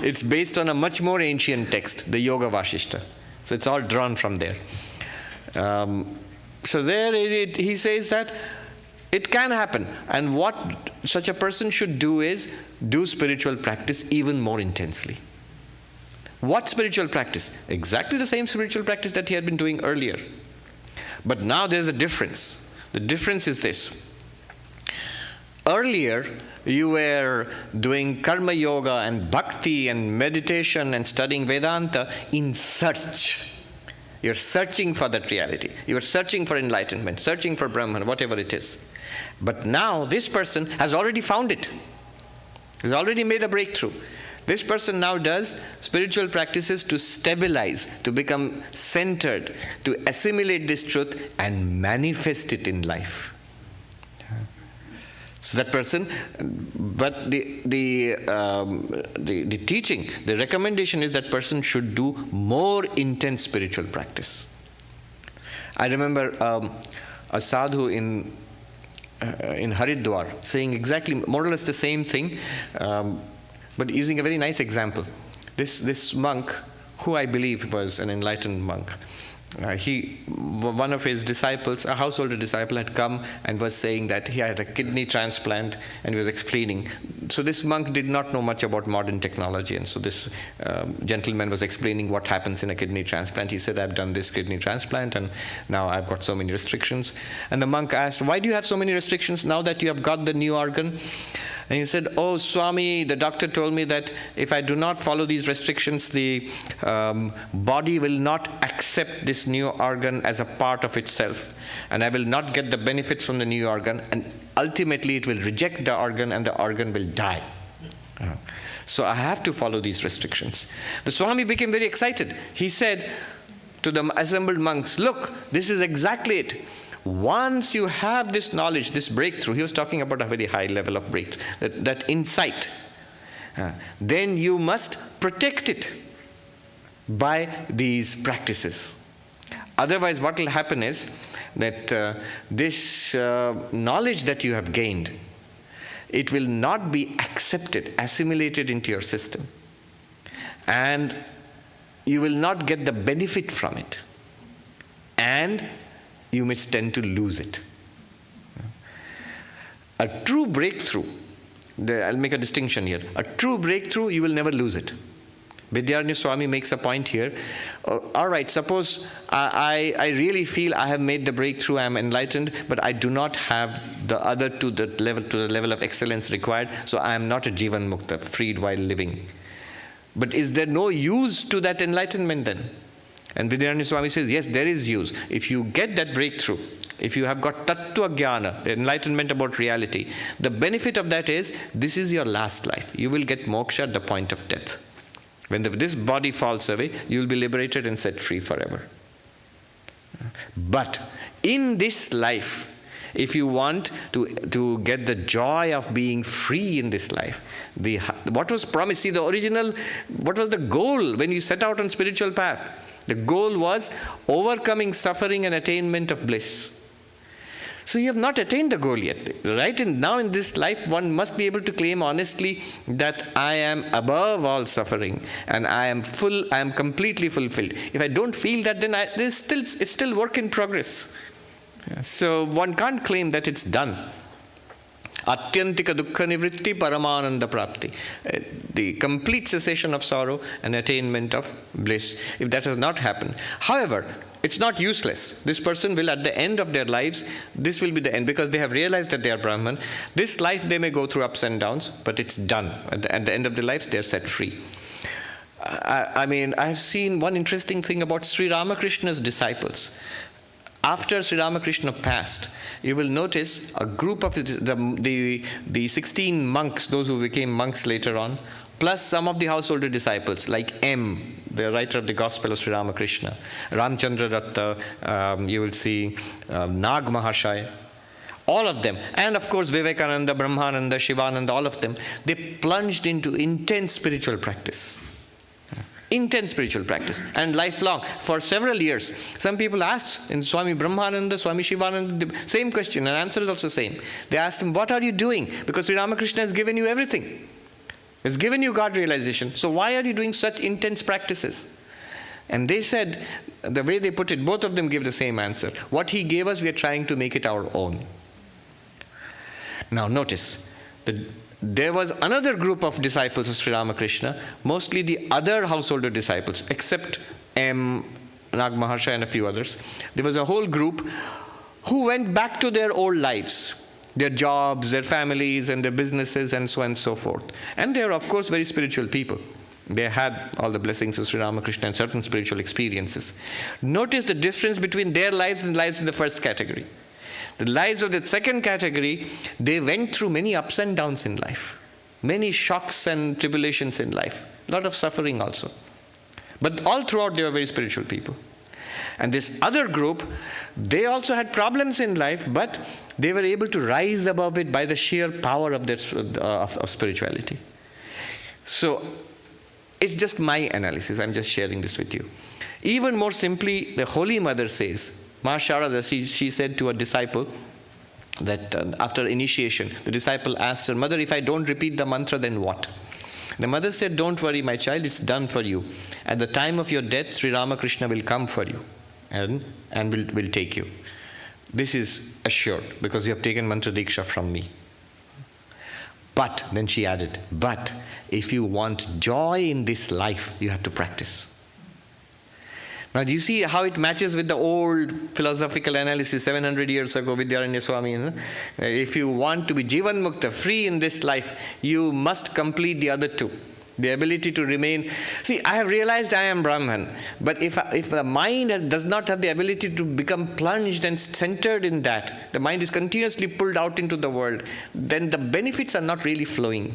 Speaker 2: It's based on a much more ancient text, the Yoga Vashishta. So it's all drawn from there. So there he says that it can happen. And what such a person should do is do spiritual practice even more intensely. What spiritual practice? Exactly the same spiritual practice that he had been doing earlier. But now there's a difference. The difference is this. Earlier, you were doing karma yoga and bhakti and meditation and studying Vedanta in search. You're searching for that reality. You're searching for enlightenment, searching for Brahman, whatever it is. But now this person has already found it. He's already made a breakthrough. This person now does spiritual practices to stabilize, to become centered, to assimilate this truth and manifest it in life. So that person, but the teaching, the recommendation is that person should do more intense spiritual practice. I remember a sadhu in Haridwar saying exactly more or less the same thing, but using a very nice example. This monk, who I believe was an enlightened monk, one of his disciples, a householder disciple, had come and was saying that he had a kidney transplant, and he was explaining. So this monk did not know much about modern technology, and so this gentleman was explaining what happens in a kidney transplant. He said, I've done this kidney transplant and now I've got so many restrictions. And the monk asked, why do you have so many restrictions now that you have got the new organ? And he said, oh, Swami, the doctor told me that if I do not follow these restrictions, the body will not accept this new organ as a part of itself. And I will not get the benefits from the new organ. And ultimately, it will reject the organ and the organ will die. So I have to follow these restrictions. The Swami became very excited. He said to the assembled monks, look, this is exactly it. Once you have this knowledge, this breakthrough, he was talking about a very high level of breakthrough, that insight, then you must protect it by these practices. Otherwise, what will happen is that this knowledge that you have gained, it will not be accepted, assimilated into your system. And you will not get the benefit from it. And you may tend to lose it. A true breakthrough, I'll make a distinction here. A true breakthrough, you will never lose it. Vidyaranya Swami makes a point here. All right, suppose I really feel I have made the breakthrough, I am enlightened, but I do not have the other to the level of excellence required, so I am not a Jivan Mukta, freed while living. But is there no use to that enlightenment then? And Vidyaranya Swami says, yes, there is use. If you get that breakthrough, if you have got tattva jnana, the enlightenment about reality, the benefit of that is, this is your last life. You will get moksha at the point of death. When this body falls away, you will be liberated and set free forever. But in this life, if you want to get the joy of being free in this life, what was promised, see the original, what was the goal when you set out on spiritual path? The goal was overcoming suffering and attainment of bliss. So you have not attained the goal yet, right? And now in this life, one must be able to claim honestly that I am above all suffering and I am completely fulfilled. If I don't feel that, then it's still work in progress. So one can't claim that it's done. Atyantika dukkha nivritti paramananda prapti. The complete cessation of sorrow and attainment of bliss, if that has not happened. However, it's not useless. This person will, at the end of their lives, this will be the end, because they have realized that they are Brahman. This life they may go through ups and downs, but it's done. At the end of their lives, they are set free. I mean, I've seen one interesting thing about Sri Ramakrishna's disciples. After Sri Ramakrishna passed, you will notice a group of the 16 monks, those who became monks later on, plus some of the householder disciples, like M, the writer of the Gospel of Sri Ramakrishna, Ramchandra Datta, you will see Nag Mahashaya, all of them, and of course Vivekananda, Brahmananda, Shivananda, all of them, they plunged into intense spiritual practice. Intense spiritual practice, and lifelong, for several years. Some people asked in Swami Brahmananda, Swami Shivananda, the same question, and answer is also same. They asked him, what are you doing? Because Sri Ramakrishna has given you everything. Has given you God realization. So why are you doing such intense practices? And they said, the way they put it, both of them gave the same answer. What he gave us, we are trying to make it our own. Now notice, there was another group of disciples of Sri Ramakrishna, mostly the other householder disciples, except M, Nag Mahashaya and a few others. There was a whole group who went back to their old lives, their jobs, their families, and their businesses, and so on and so forth. And they are, of course, very spiritual people. They had all the blessings of Sri Ramakrishna and certain spiritual experiences. Notice the difference between their lives and lives in the first category. The lives of the second category, they went through many ups and downs in life. many shocks and tribulations in life, a lot of suffering also. But all throughout they were very spiritual people. And this other group, they also had problems in life, but they were able to rise above it by the sheer power of their of spirituality. So it's just my analysis. I'm just sharing this with you. Even more simply, the Holy Mother says, Ma Sharada, she said to a disciple that after initiation, the disciple asked her, Mother, if I don't repeat the mantra, then what? The mother said, don't worry, my child, it's done for you. At the time of your death, Sri Ramakrishna will come for you and will take you. This is assured because you have taken mantra diksha from me. But, then she added, but if you want joy in this life, you have to practice. Now, do you see how it matches with the old philosophical analysis 700 years ago, Vidyaranya Swami? If you want to be Jivan Mukta, free in this life, you must complete the other two. The ability to remain. See, I have realized I am Brahman, but if the mind does not have the ability to become plunged and centered in that, the mind is continuously pulled out into the world, then the benefits are not really flowing.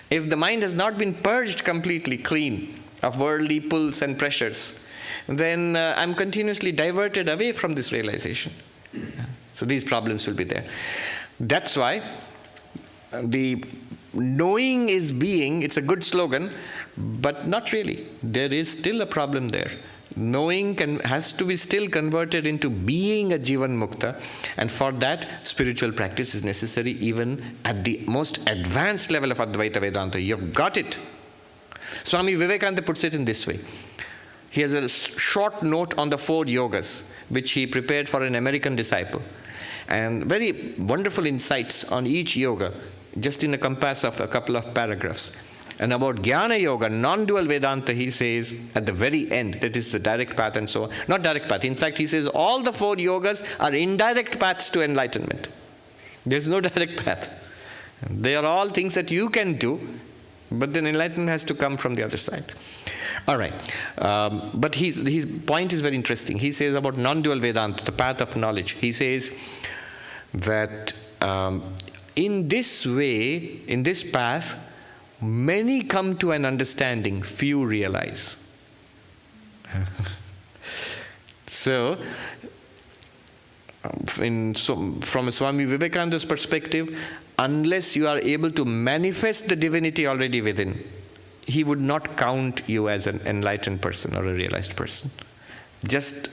Speaker 2: If the mind has not been purged completely clean of worldly pulls and pressures, then I'm continuously diverted away from this realization. So these problems will be there. That's why the knowing is being, it's a good slogan, but not really. There is still a problem there. Knowing has to be still converted into being a Jivan Mukta, and for that, spiritual practice is necessary even at the most advanced level of Advaita Vedanta. You've got it. Swami Vivekananda puts it in this way. He has a short note on the 4 yogas, which he prepared for an American disciple. And very wonderful insights on each yoga, just in a compass of a couple of paragraphs. And about Jnana Yoga, non-dual Vedanta, he says at the very end, that is the direct path and so on. Not direct path. In fact, he says all the 4 yogas are indirect paths to enlightenment. There's no direct path. They are all things that you can do, but then enlightenment has to come from the other side. All right. But his point is very interesting. He says about non-dual Vedanta, the path of knowledge. He says that in this way, in this path, many come to an understanding, few realize. So, from a Swami Vivekananda's perspective, unless you are able to manifest the divinity already within, he would not count you as an enlightened person or a realized person. Just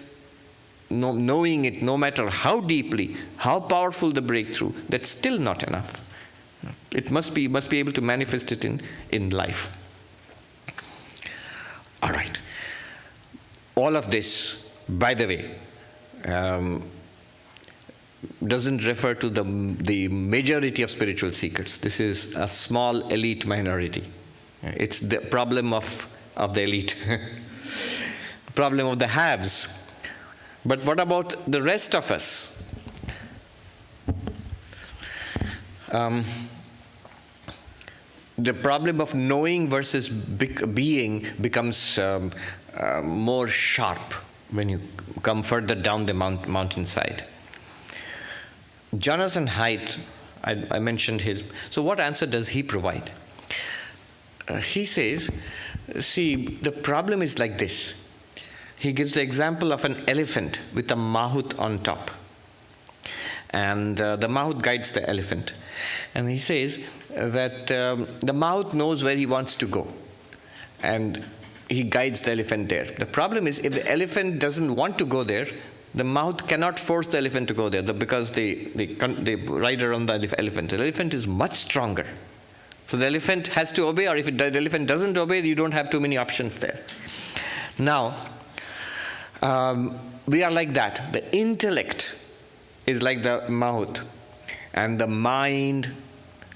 Speaker 2: knowing it, no matter how deeply, how powerful the breakthrough, that's still not enough. It must be able to manifest it in life. All right. All of this, by the way, doesn't refer to the majority of spiritual seekers. This is a small elite minority. It's the problem of the elite, problem of the haves. But what about the rest of us? The problem of knowing versus being becomes more sharp when you come further down the mountainside. Jonathan Haidt, I mentioned his. So what answer does he provide? He says, see, the problem is like this. He gives the example of an elephant with a mahout on top. And the mahout guides the elephant. And he says that the mahout knows where he wants to go. And he guides the elephant there. The problem is, if the elephant doesn't want to go there, the mahout cannot force the elephant to go there because they ride around the elephant. The elephant is much stronger. So the elephant has to obey, or if the elephant doesn't obey, you don't have too many options there. Now, we are like that. The intellect is like the mahout, and the mind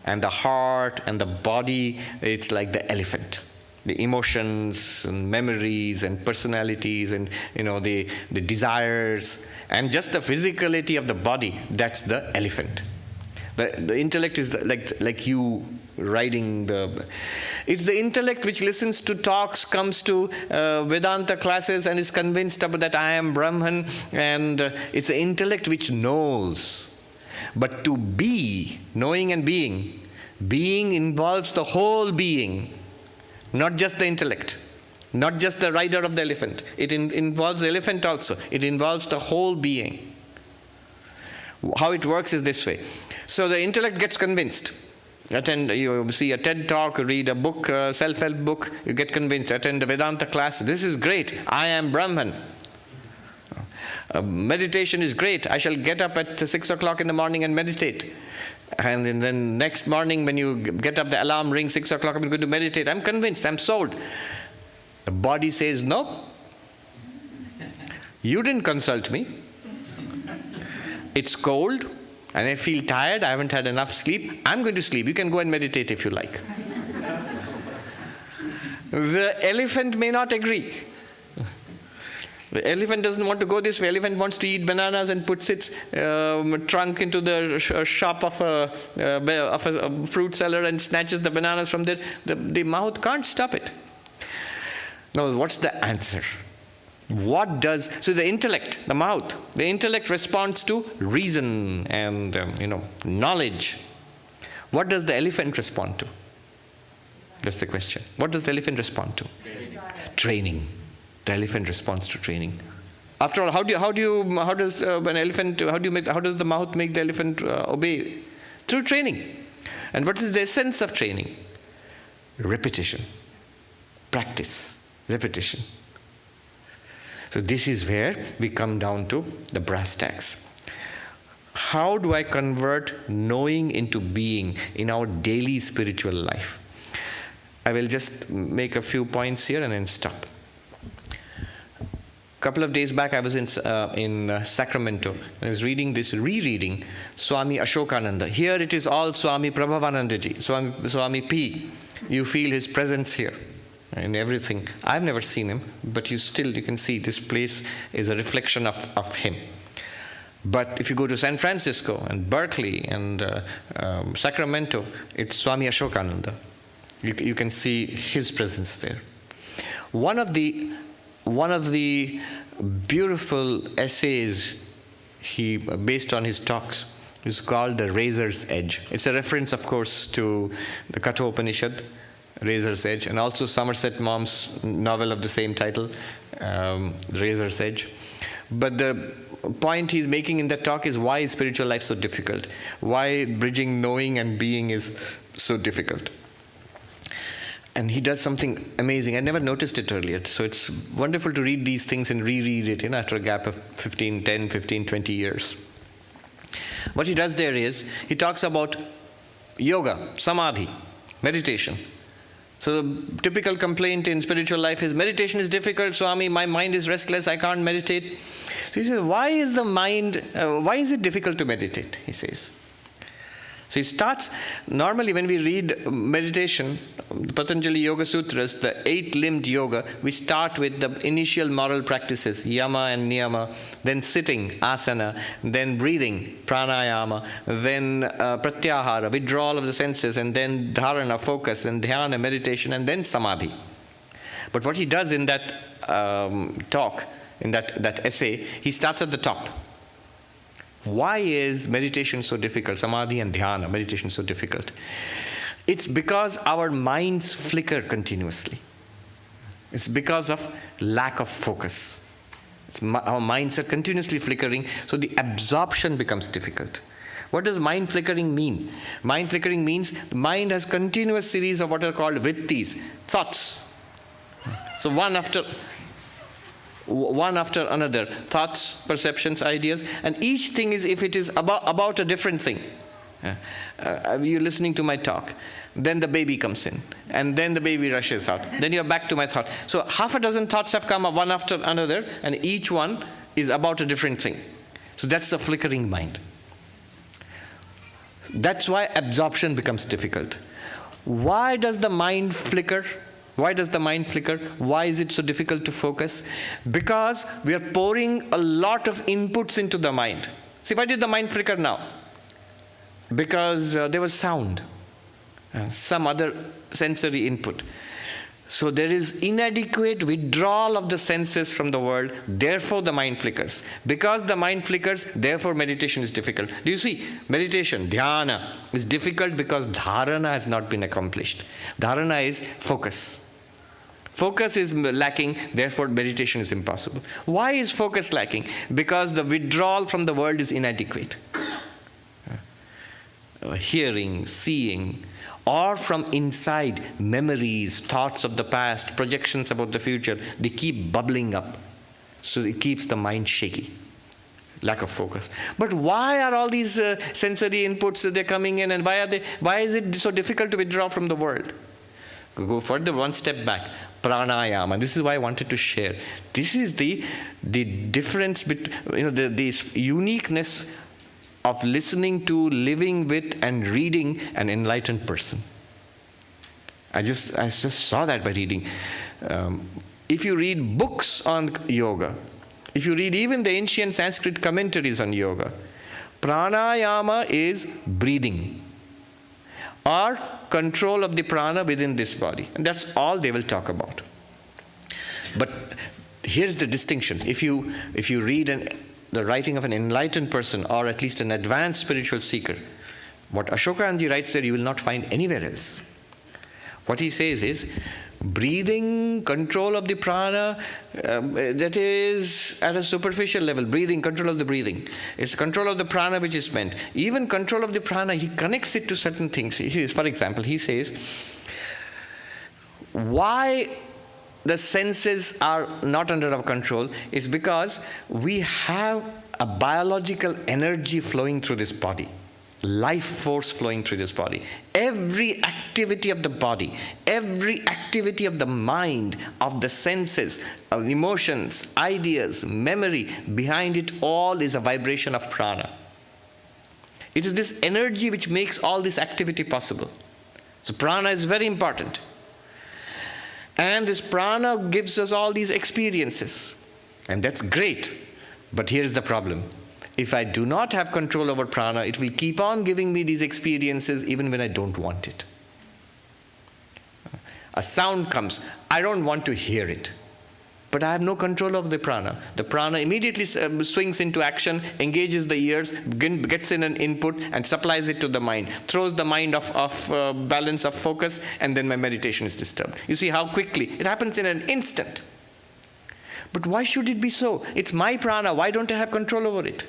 Speaker 2: and the heart and the body, it's like the elephant. The emotions and memories and personalities and the desires and just the physicality of the body, that's the elephant. The intellect is like you riding it's the intellect which listens to talks, comes to Vedanta classes and is convinced that I am Brahman, and it's the intellect which knows. But to be, knowing and being, Being involves the whole being, not just the intellect, not just the rider of the elephant. It involves the elephant also. It involves the whole being. How it works is this way. So the intellect gets convinced. You see a TED talk, read a book, a self-help book, you get convinced. Attend a Vedanta class. This is great. I am Brahman. Meditation is great. I shall get up at 6 o'clock in the morning and meditate. And then next morning when you get up, the alarm rings, 6 o'clock, I'm going to meditate. I'm convinced, I'm sold. The body says, no. You didn't consult me. It's cold and I feel tired. I haven't had enough sleep. I'm going to sleep. You can go and meditate if you like. The elephant may not agree. The elephant doesn't want to go this way. The elephant wants to eat bananas and puts its trunk into the shop of a fruit seller and snatches the bananas from there. The mouth can't stop it. Now, what's the answer? So the intellect, the mouth, the intellect responds to reason and knowledge. What does the elephant respond to? That's the question. What does the elephant respond to? Training. The elephant responds to training. After all, how does the mouth make the elephant obey? Through training. And what is the essence of training? Repetition. Practice. Repetition. So this is where we come down to the brass tacks. How do I convert knowing into being in our daily spiritual life? I will just make a few points here and then stop. A couple of days back, I was in Sacramento, and I was rereading Swami Ashokananda. Here it is all Swami Prabhavanandaji, Swami P. You feel his presence here in everything. I've never seen him, but you can see this place is a reflection of him. But if you go to San Francisco and Berkeley and Sacramento, it's Swami Ashokananda. You can see his presence there. One of the beautiful essays based on his talks is called The Razor's Edge. It's a reference, of course, to the Katha Upanishad, Razor's Edge, and also Somerset Maugham's novel of the same title, Razor's Edge. But the point he's making in that talk is why is spiritual life so difficult? Why bridging knowing and being is so difficult? And he does something amazing. I never noticed it earlier. So it's wonderful to read these things and reread it after a gap of 10, 15, 20 years. What he does there is, he talks about yoga, samadhi, meditation. So the typical complaint in spiritual life is, meditation is difficult, Swami, my mind is restless, I can't meditate. So he says, why is it difficult to meditate, he says. So he starts, normally when we read meditation, Patanjali Yoga Sutras, the 8-limbed yoga, we start with the initial moral practices, yama and niyama, then sitting, asana, then breathing, pranayama, then pratyahara, withdrawal of the senses, and then dharana, focus, and dhyana, meditation, and then samadhi. But what he does in that talk, in that essay, he starts at the top. Why is meditation so difficult? Samadhi and dhyana, meditation so difficult? It's because our minds flicker continuously. It's because of lack of focus. Our minds are continuously flickering, so the absorption becomes difficult. What does mind flickering mean? Mind flickering means the mind has continuous series of what are called vrittis, thoughts. So one after another, thoughts, perceptions, ideas, and each thing is, if it is about a different thing. You're listening to my talk, then the baby comes in, and then the baby rushes out, then you're back to my thought. So half a dozen thoughts have come one after another, and each one is about a different thing. So that's the flickering mind. That's why absorption becomes difficult. Why does the mind flicker? Why does the mind flicker? Why is it so difficult to focus? Because we are pouring a lot of inputs into the mind. See, why did the mind flicker now? Because there was sound, some other sensory input. So there is inadequate withdrawal of the senses from the world, therefore the mind flickers. Because the mind flickers, therefore meditation is difficult. Do you see? Meditation, dhyana, is difficult because dharana has not been accomplished. Dharana is focus. Focus is lacking, therefore meditation is impossible. Why is focus lacking? Because the withdrawal from the world is inadequate. Hearing, seeing, or from inside, memories, thoughts of the past, projections about the future, they keep bubbling up. So it keeps the mind shaky. Lack of focus. But why are all these sensory inputs they're coming in, and why is it so difficult to withdraw from the world? Go further, one step back. Pranayama. This is why I wanted to share. This is the difference between, this uniqueness of listening to, living with, and reading an enlightened person. I just saw that by reading. If you read books on yoga, if you read even the ancient Sanskrit commentaries on yoga, pranayama is breathing or control of the prana within this body. And that's all they will talk about. But here's the distinction. If you read the writing of an enlightened person, or at least an advanced spiritual seeker, what Ashokanji writes there you will not find anywhere else. What he says is, breathing, control of the prana, that is at a superficial level. Breathing, control of the breathing. It's control of the prana which is meant. Even control of the prana, he connects it to certain things. For example, he says, why the senses are not under our control is because we have a biological energy flowing through this body, life force flowing through this body. Every activity of the body, every activity of the mind, of the senses, of emotions, ideas, memory, behind it all is a vibration of prana. It is this energy which makes all this activity possible. So prana is very important. And this prana gives us all these experiences. And that's great. But here's the problem. If I do not have control over prana, it will keep on giving me these experiences even when I don't want it. A sound comes. I don't want to hear it. But I have no control of the prana. The prana immediately swings into action, engages the ears, gets in an input and supplies it to the mind, throws the mind off balance of focus, and then my meditation is disturbed. You see how quickly? It happens in an instant. But why should it be so? It's my prana. Why don't I have control over it?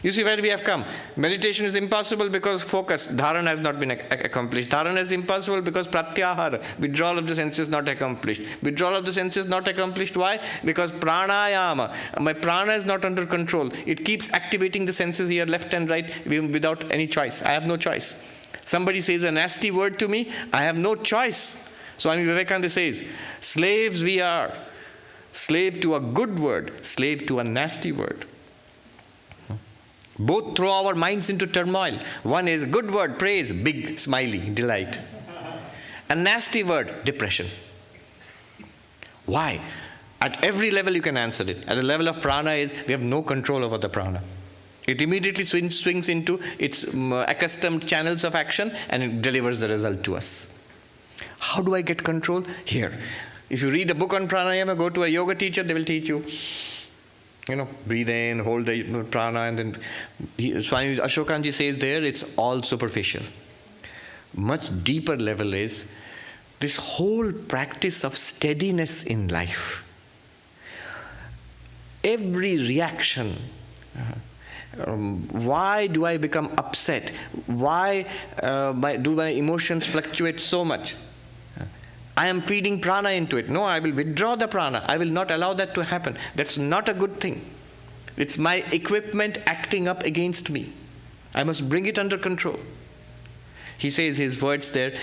Speaker 2: You see where we have come. Meditation is impossible because focus, dharana has not been accomplished. Dharana is impossible because pratyahara, withdrawal of the senses not accomplished. Withdrawal of the senses not accomplished. Why? Because pranayama, my prana is not under control. It keeps activating the senses here, left and right, without any choice. I have no choice. Somebody says a nasty word to me, I have no choice. Swami Vivekananda says, slaves we are. Slave to a good word, slave to a nasty word. Both throw our minds into turmoil. One is good word, praise, big, smiley, delight. A nasty word, depression. Why? At every level you can answer it. At the level of prana is, we have no control over the prana. It immediately swings into its accustomed channels of action and it delivers the result to us. How do I get control? Here. If you read a book on pranayama, go to a yoga teacher, they will teach you. Breathe in, hold the prana, and then Swami Ashokanji says there, it's all superficial. Much deeper level is this whole practice of steadiness in life. Every reaction, why do I become upset? Why do my emotions fluctuate so much? I am feeding prana into it. No, I will withdraw the prana. I will not allow that to happen. That's not a good thing. It's my equipment acting up against me. I must bring it under control. He says his words there,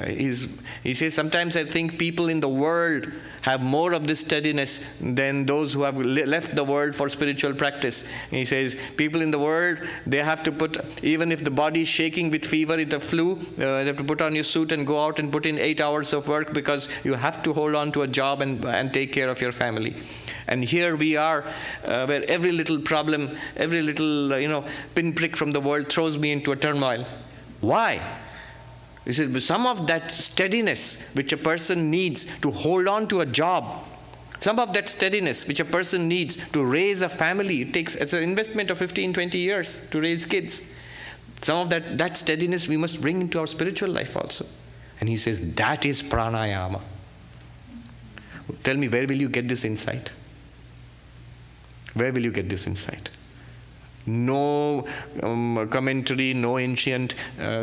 Speaker 2: he says, sometimes I think people in the world have more of this steadiness than those who have left the world for spiritual practice. He says, people in the world, they have to put, even if the body is shaking with fever, with the flu, they have to put on your suit and go out and put in 8 hours of work because you have to hold on to a job and take care of your family. And here we are, where every little problem, every little, pinprick from the world throws me into a turmoil. Why? This is some of that steadiness which a person needs to hold on to a job. Some of that steadiness which a person needs to raise a family. It's an investment of 15, 20 years to raise kids. Some of that steadiness we must bring into our spiritual life also. And he says, that is pranayama. Tell me, where will you get this insight? Where will you get this insight? No commentary, no ancient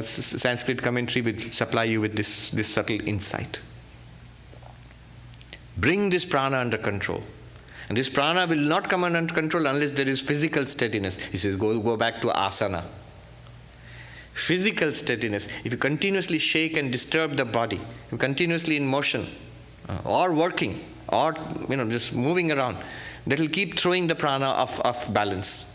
Speaker 2: Sanskrit commentary will supply you with this subtle insight. Bring this prana under control. And this prana will not come under control unless there is physical steadiness. He says, go back to asana. Physical steadiness. If you continuously shake and disturb the body, you're continuously in motion, or working, or just moving around, that will keep throwing the prana off balance.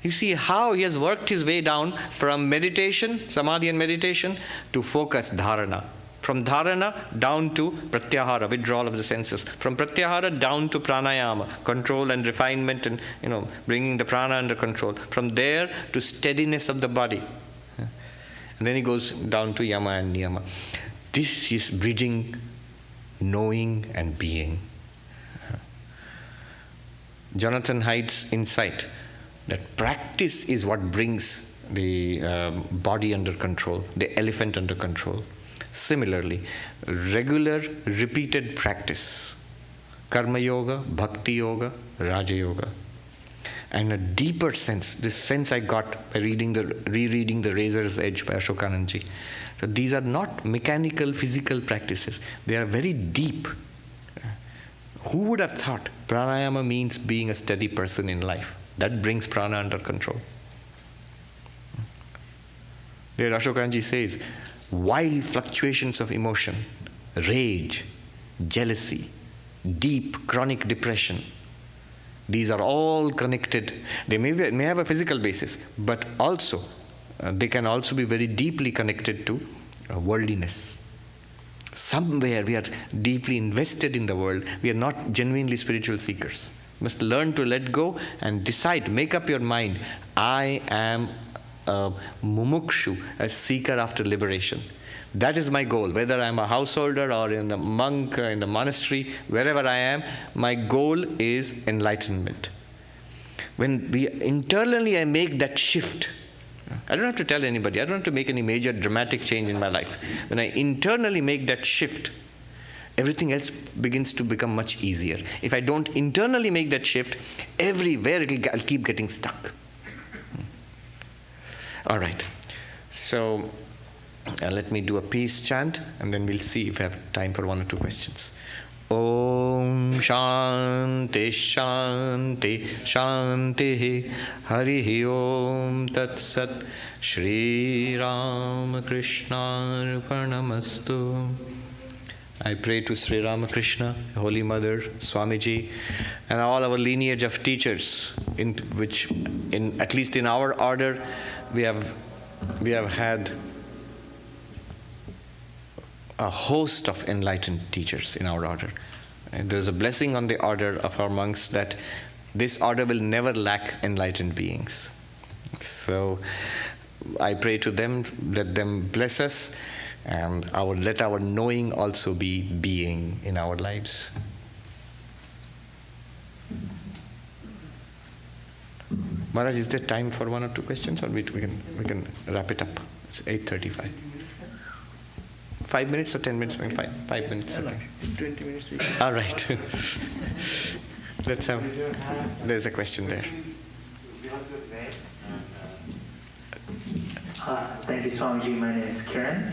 Speaker 2: You see how he has worked his way down from meditation, samadhi and meditation, to focus, dharana. From dharana down to pratyahara, withdrawal of the senses. From pratyahara down to pranayama, control and refinement and bringing the prana under control. From there to steadiness of the body. And then he goes down to yama and niyama. This is bridging knowing and being. Jonathan Haidt's insight that practice is what brings the body under control, the elephant under control. Similarly, regular, repeated practice, karma yoga, bhakti yoga, raja yoga, and a deeper sense. This sense I got by rereading The Razor's Edge by Ashokanandji. So these are not mechanical, physical practices. They are very deep. Who would have thought pranayama means being a steady person in life? That brings prana under control. There Ashokanandji says, wild fluctuations of emotion, rage, jealousy, deep chronic depression, these are all connected. They may have a physical basis, but also they can also be very deeply connected to worldliness. Somewhere we are deeply invested in the world. We are not genuinely spiritual seekers. You must learn to let go and decide, make up your mind. I am a mumukshu, a seeker after liberation. That is my goal. Whether I'm a householder or in a monk, in the monastery, wherever I am, my goal is enlightenment. When internally I make that shift, I don't have to tell anybody, I don't have to make any major dramatic change in my life. When I internally make that shift, everything else begins to become much easier. If I don't internally make that shift, everywhere I'll keep getting stuck. All right. So let me do a peace chant, and then we'll see if I have time for one or two questions. Om Shanti Shanti Shanti Harihi Om Tat Sat Shri Ramakrishna Arpanamastu. I pray to Sri Ramakrishna, Holy Mother, Swamiji, and all our lineage of teachers, at least in our order, we have had a host of enlightened teachers in our order. And there's a blessing on the order of our monks that this order will never lack enlightened beings. So I pray to them, let them bless us, and let our knowing also be being in our lives. Maharaj, is there time for one or two questions, or we can wrap it up? It's 8:35. 5 minutes or 10 minutes? 5 minutes. Okay.
Speaker 1: 20 minutes.
Speaker 2: All right. Let's have. There's a question there.
Speaker 5: Thank you, Swamiji. My name is Kiran.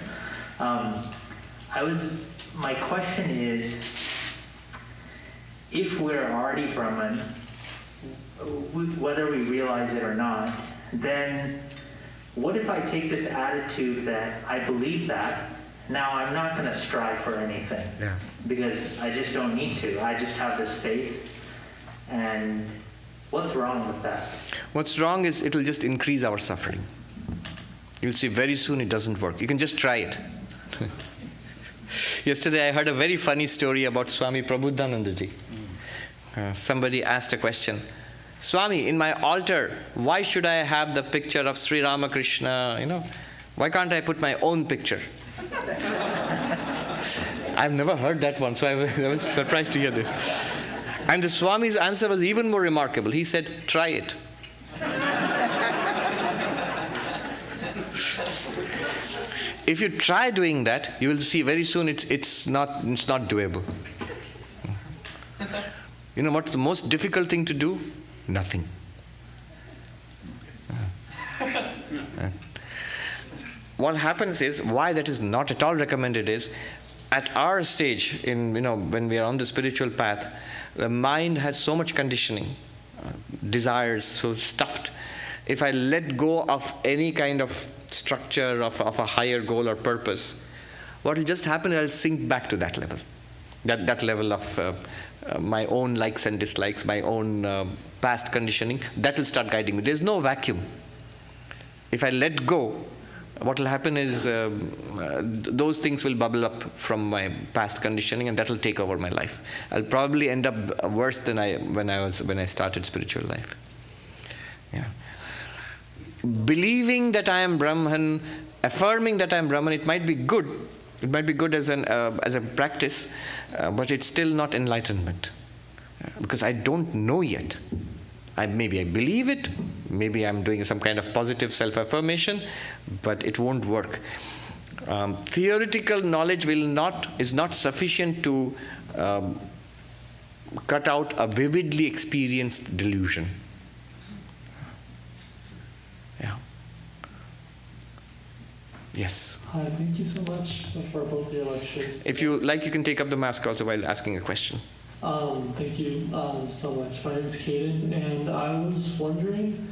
Speaker 5: My question is, if we're already Brahman, whether we realize it or not, then what if I take this attitude that I believe that, now I'm not going to strive for anything, because I just don't need to. I just have this faith, and what's wrong with that?
Speaker 2: What's wrong is it will just increase our suffering. You'll see very soon it doesn't work. You can just try it. Yesterday I heard a very funny story about Swami Prabhudanandaji. Somebody asked a question, Swami, in my altar, why should I have the picture of Sri Ramakrishna, Why can't I put my own picture? I've never heard that one, so I was surprised to hear this. And the Swami's answer was even more remarkable. He said, try it. If you try doing that, you will see very soon it's not doable. You know what's the most difficult thing to do? Nothing. What happens is, why that is not at all recommended is, at our stage, when we are on the spiritual path, the mind has so much conditioning, desires, so stuffed. If I let go of any kind of structure of a higher goal or purpose, what will just happen is I'll sink back to that level. That level of my own likes and dislikes, my own past conditioning, that will start guiding me. There's no vacuum. If I let go, what will happen is those things will bubble up from my past conditioning, and that will take over my life. I'll probably end up worse than when I started spiritual life. Yeah. Believing that I am Brahman, affirming that I am Brahman, it might be good. It might be good as a practice, but it's still not enlightenment, because I don't know yet. Maybe I believe it, maybe I'm doing some kind of positive self-affirmation, but it won't work. Theoretical knowledge is not sufficient to cut out a vividly experienced delusion. Yeah. Yes.
Speaker 6: Hi, thank you so much for both your lectures.
Speaker 2: If you like, you can take up the mask also while asking a question.
Speaker 6: Thank you so much. My name is Caden, and I was wondering,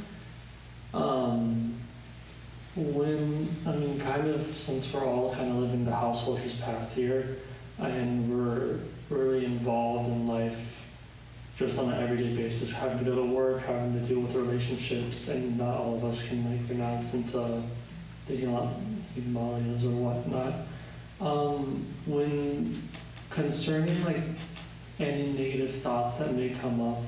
Speaker 6: since we're all kind of living the householder's path here, and we're really involved in life just on an everyday basis, having to go to work, having to deal with relationships, and not all of us can renounce into the Himalayas or whatnot. When concerning any negative thoughts that may come up,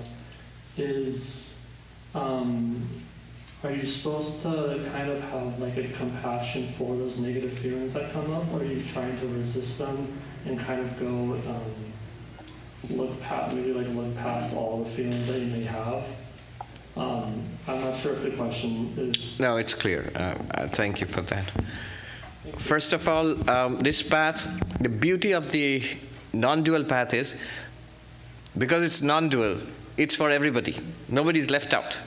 Speaker 6: are you supposed to kind of have a compassion for those negative feelings that come up, or are you trying to resist them and kind of go look past all the feelings that you may have? I'm not sure if the question is...
Speaker 2: No, it's clear. Thank you for that. First of all, this path, the beauty of the non-dual path is, because it's non-dual, it's for everybody. Nobody's left out.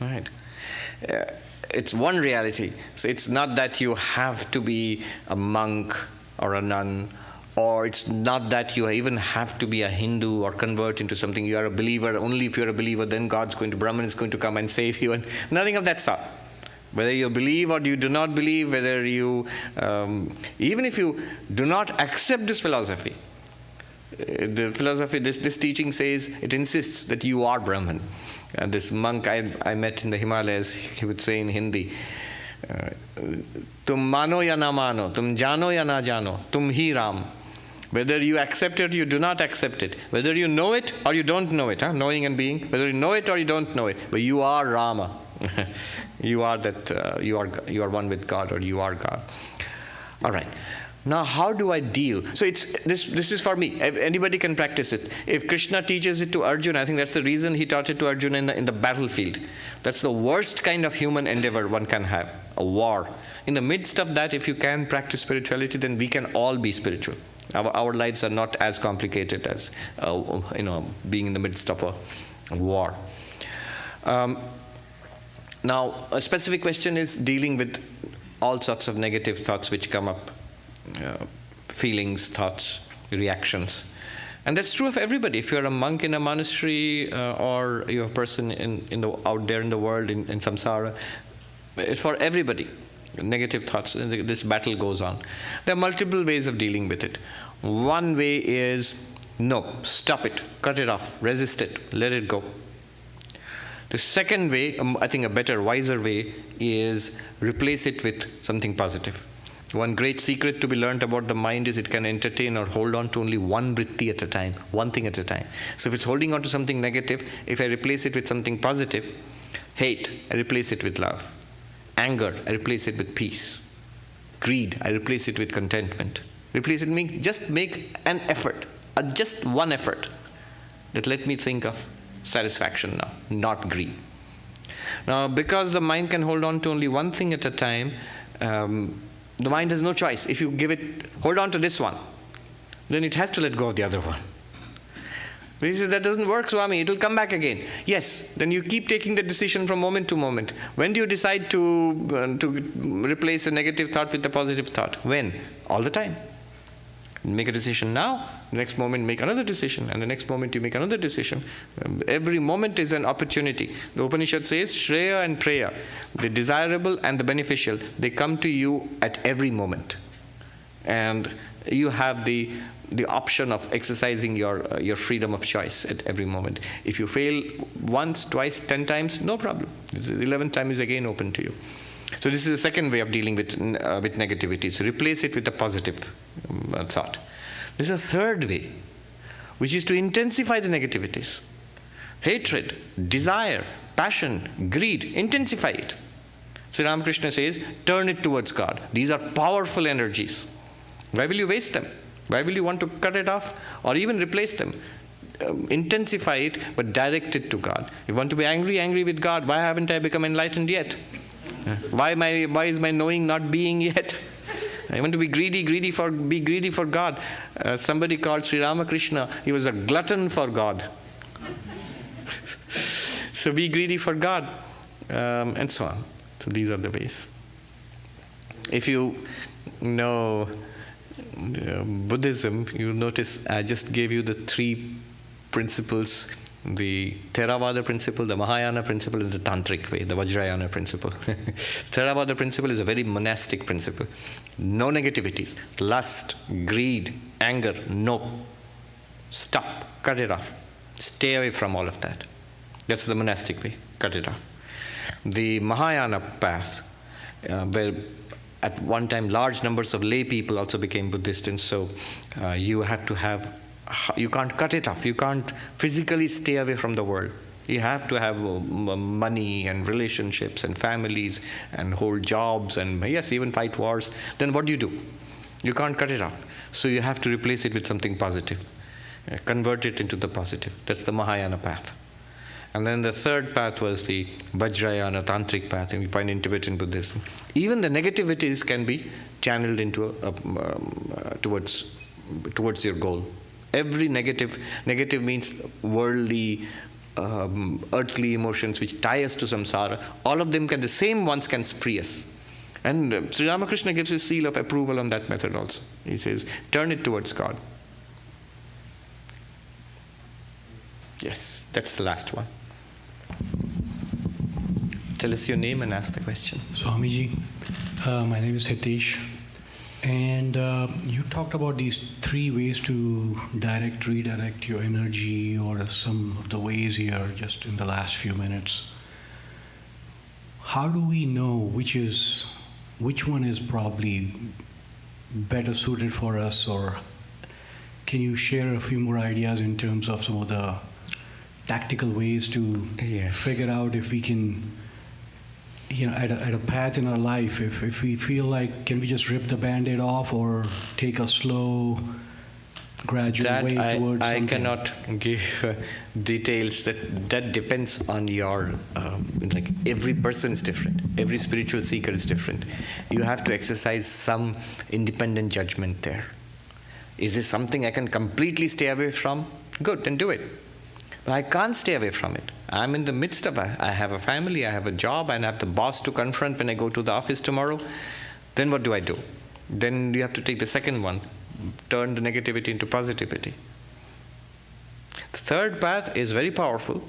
Speaker 2: Right? It's one reality. So it's not that you have to be a monk or a nun, or it's not that you even have to be a Hindu or convert into something. You are a believer. Only if you're a believer, then Brahman is going to come and save you. And nothing of that sort. Whether you believe or you do not believe, whether you, even if you do not accept this philosophy, the philosophy, this teaching says, it insists that you are Brahman. This monk I met in the Himalayas, he would say in Hindi, Tum mano ya na mano, tum jano ya na jano, tum hi Ram. Whether you accept it or you do not accept it, whether you know it or you don't know it, knowing and being, whether you know it or you don't know it, but you are Rama. You are that, you are one with God, or you are God. All right. Now, how do I deal? So this is for me. Anybody can practice it. If Krishna teaches it to Arjuna, I think that's the reason he taught it to Arjuna in the battlefield. That's the worst kind of human endeavor one can have, a war. In the midst of that, if you can practice spirituality, then we can all be spiritual. Our lives are not as complicated as being in the midst of a war. Now, a specific question is dealing with all sorts of negative thoughts which come up. Feelings, thoughts, reactions. And that's true of everybody. If you're a monk in a monastery or you're a person out there in the world, in samsara, it's for everybody. Negative thoughts, this battle goes on. There are multiple ways of dealing with it. One way is, no, stop it, cut it off, resist it, let it go. The second way, I think a better, wiser way, is replace it with something positive. One great secret to be learned about the mind is it can entertain or hold on to only one vritti at a time, one thing at a time. So if it's holding on to something negative, if I replace it with something positive, hate, I replace it with love. Anger, I replace it with peace. greed, I replace it with contentment. Replace it means just make an effort, just one effort, that let me think of satisfaction now, not greed. Now, because the mind can hold on to only one thing at a time, the mind has no choice. If you give it, hold on to this one, then it has to let go of the other one. But he says, that doesn't work, Swami, it will come back again. Yes, then you keep taking the decision from moment to moment. When do you decide to replace a negative thought with a positive thought? When? All the time. Make a decision now, the next moment make another decision, and the next moment you make another decision. Every moment is an opportunity. The Upanishad says, Shreya and Preya, the desirable and the beneficial, they come to you at every moment. And you have the option of exercising your freedom of choice at every moment. If you fail once, twice, 10 times, no problem. The 11th time is again open to you. So this is the second way of dealing with negativity. So replace it with a positive thought. There's a third way, which is to intensify the negativities. Hatred, desire, passion, greed, intensify it. So Ramakrishna says, turn it towards God. These are powerful energies. Why will you waste them? Why will you want to cut it off or even replace them? Intensify it, but direct it to God. If you want to be angry with God. Why haven't I become enlightened yet? Why is my knowing not being yet? I want to be greedy for God. Somebody called Sri Ramakrishna, he was a glutton for God. So be greedy for God, and so on. So these are the ways. If you know Buddhism, you notice I just gave you the 3 principles: the Theravada principle, the Mahayana principle, and the Tantric way, the Vajrayana principle. Theravada principle is a very monastic principle. No negativities. Lust, greed, anger, no. Stop. Cut it off. Stay away from all of that. That's the monastic way. Cut it off. The Mahayana path, where at one time large numbers of lay people also became Buddhist, and so you have to have, you can't cut it off. You can't physically stay away from the world. You have to have money and relationships and families and hold jobs and, yes, even fight wars. Then what do? You can't cut it off. So you have to replace it with something positive. Convert it into the positive. That's the Mahayana path. And then the third path was the Vajrayana Tantric path, and we find in Tibetan Buddhism. Even the negativities can be channeled into towards your goal. Every negative means worldly, earthly emotions which tie us to samsara. All of them the same ones can free us. And Sri Ramakrishna gives his seal of approval on that method also. He says, turn it towards God. Yes, that's the last one. Tell us your name and ask the question.
Speaker 7: Swamiji, my name is Hitesh. And you talked about these 3 ways to redirect your energy, or some of the ways here just in the last few minutes. How do we know which one is probably better suited for us, or can you share a few more ideas in terms of some of the tactical ways to figure out if we can, at a path in our life, if we feel like, can we just rip the Band-Aid off or take a slow, gradual way towards
Speaker 2: I
Speaker 7: something?
Speaker 2: cannot give details. That depends on your, every person is different. Every spiritual seeker is different. You have to exercise some independent judgment there. Is this something I can completely stay away from? Good, then do it. But I can't stay away from it. I'm in the midst of I have a family, I have a job, and I have the boss to confront when I go to the office tomorrow. Then what do? Then you have to take the second one, turn the negativity into positivity. The third path is very powerful,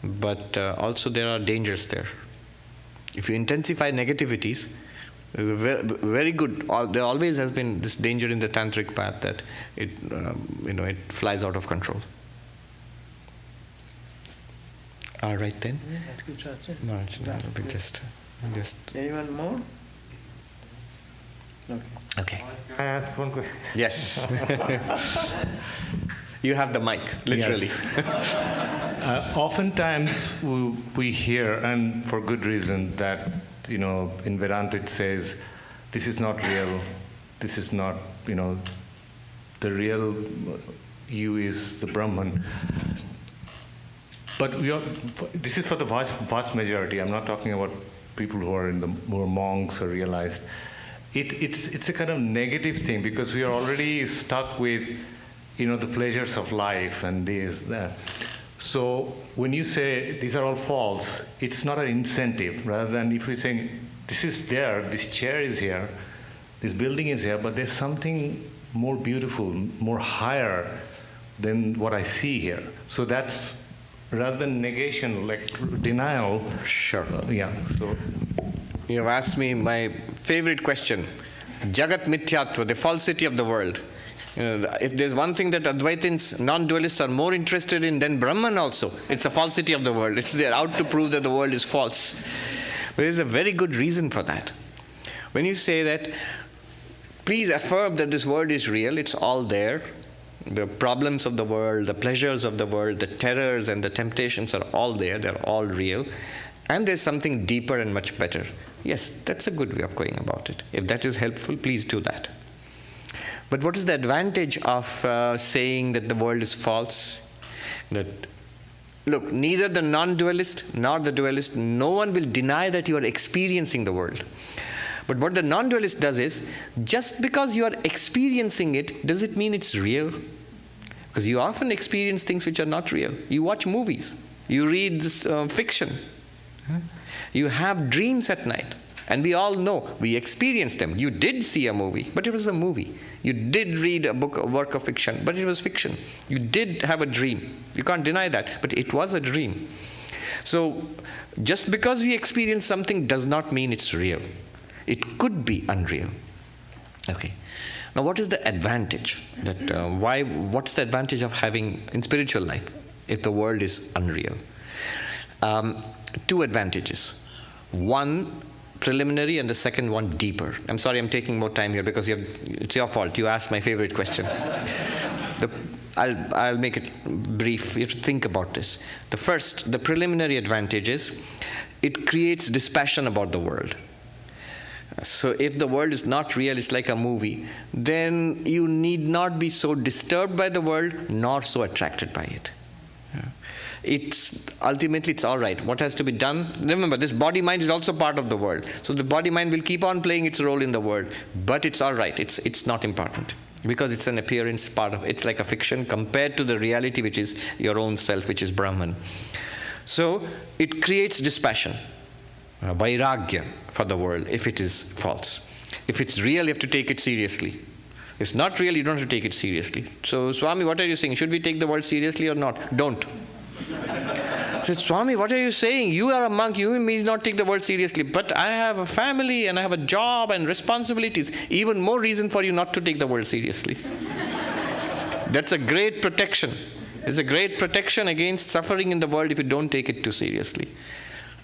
Speaker 2: but also there are dangers there. If you intensify negativities, very good. There always has been this danger in the tantric path that it flies out of control. All right then. No, just.
Speaker 1: Anyone more?
Speaker 2: Okay.
Speaker 4: Can I ask one question?
Speaker 2: Yes. You have the mic, literally.
Speaker 4: Yes. Oftentimes we hear, and for good reason, that in Vedanta it says
Speaker 8: this is not real, this is not, the real you is the Brahman. But this is for the vast majority. I'm not talking about people who are who are monks or realized. It's a kind of negative thing because we are already stuck with, the pleasures of life and this, that. So when you say these are all false, it's not an incentive. Rather than if we say this is there, this chair is here, this building is here, but there's something more beautiful, more higher than what I see here. So that's rather than negation, like denial.
Speaker 2: Sure.
Speaker 8: So
Speaker 2: you have asked me my favorite question, Jagat Mithyatva, the falsity of the world. If there's one thing that Advaitins, non-dualists are more interested in than Brahman also, it's the falsity of the world. They're out to prove that the world is false. But there's a very good reason for that. When you say that, please affirm that this world is real, it's all there. The problems of the world, the pleasures of the world, the terrors and the temptations are all there, they're all real. And there's something deeper and much better. Yes, that's a good way of going about it. If that is helpful, please do that. But what is the advantage of saying that the world is false? Look, neither the non-dualist nor the dualist, no one will deny that you are experiencing the world. But what the non-dualist does is, just because you are experiencing it, does it mean it's real? Because you often experience things which are not real. You watch movies. You read fiction. You have dreams at night. And we all know, we experience them. You did see a movie, but it was a movie. You did read a work of fiction, but it was fiction. You did have a dream. You can't deny that, but it was a dream. So, just because we experience something does not mean it's real. It could be unreal. Okay. Now, what is the advantage? What's the advantage of having in spiritual life if the world is unreal? Two advantages. One, preliminary, and the second one, deeper. I'm sorry I'm taking more time here because it's your fault. You asked my favorite question. I'll make it brief. You have to think about this. The first, the preliminary advantage is it creates dispassion about the world. So if the world is not real, it's like a movie, then you need not be so disturbed by the world nor so attracted by it. Ultimately it's all right. What has to be done? Remember, this body-mind is also part of the world. So the body-mind will keep on playing its role in the world. But it's all right. It's not important. Because it's an appearance part of it. It's like a fiction compared to the reality which is your own self, which is Brahman. So it creates dispassion, vairagya for the world if it is false. If it's real, you have to take it seriously. If it's not real, you don't have to take it seriously. So, Swami, what are you saying? Should we take the world seriously or not? Don't. I said, Swami, what are you saying? You are a monk, you may not take the world seriously, but I have a family and I have a job and responsibilities. Even more reason for you not to take the world seriously. That's a great protection. It's a great protection against suffering in the world if you don't take it too seriously.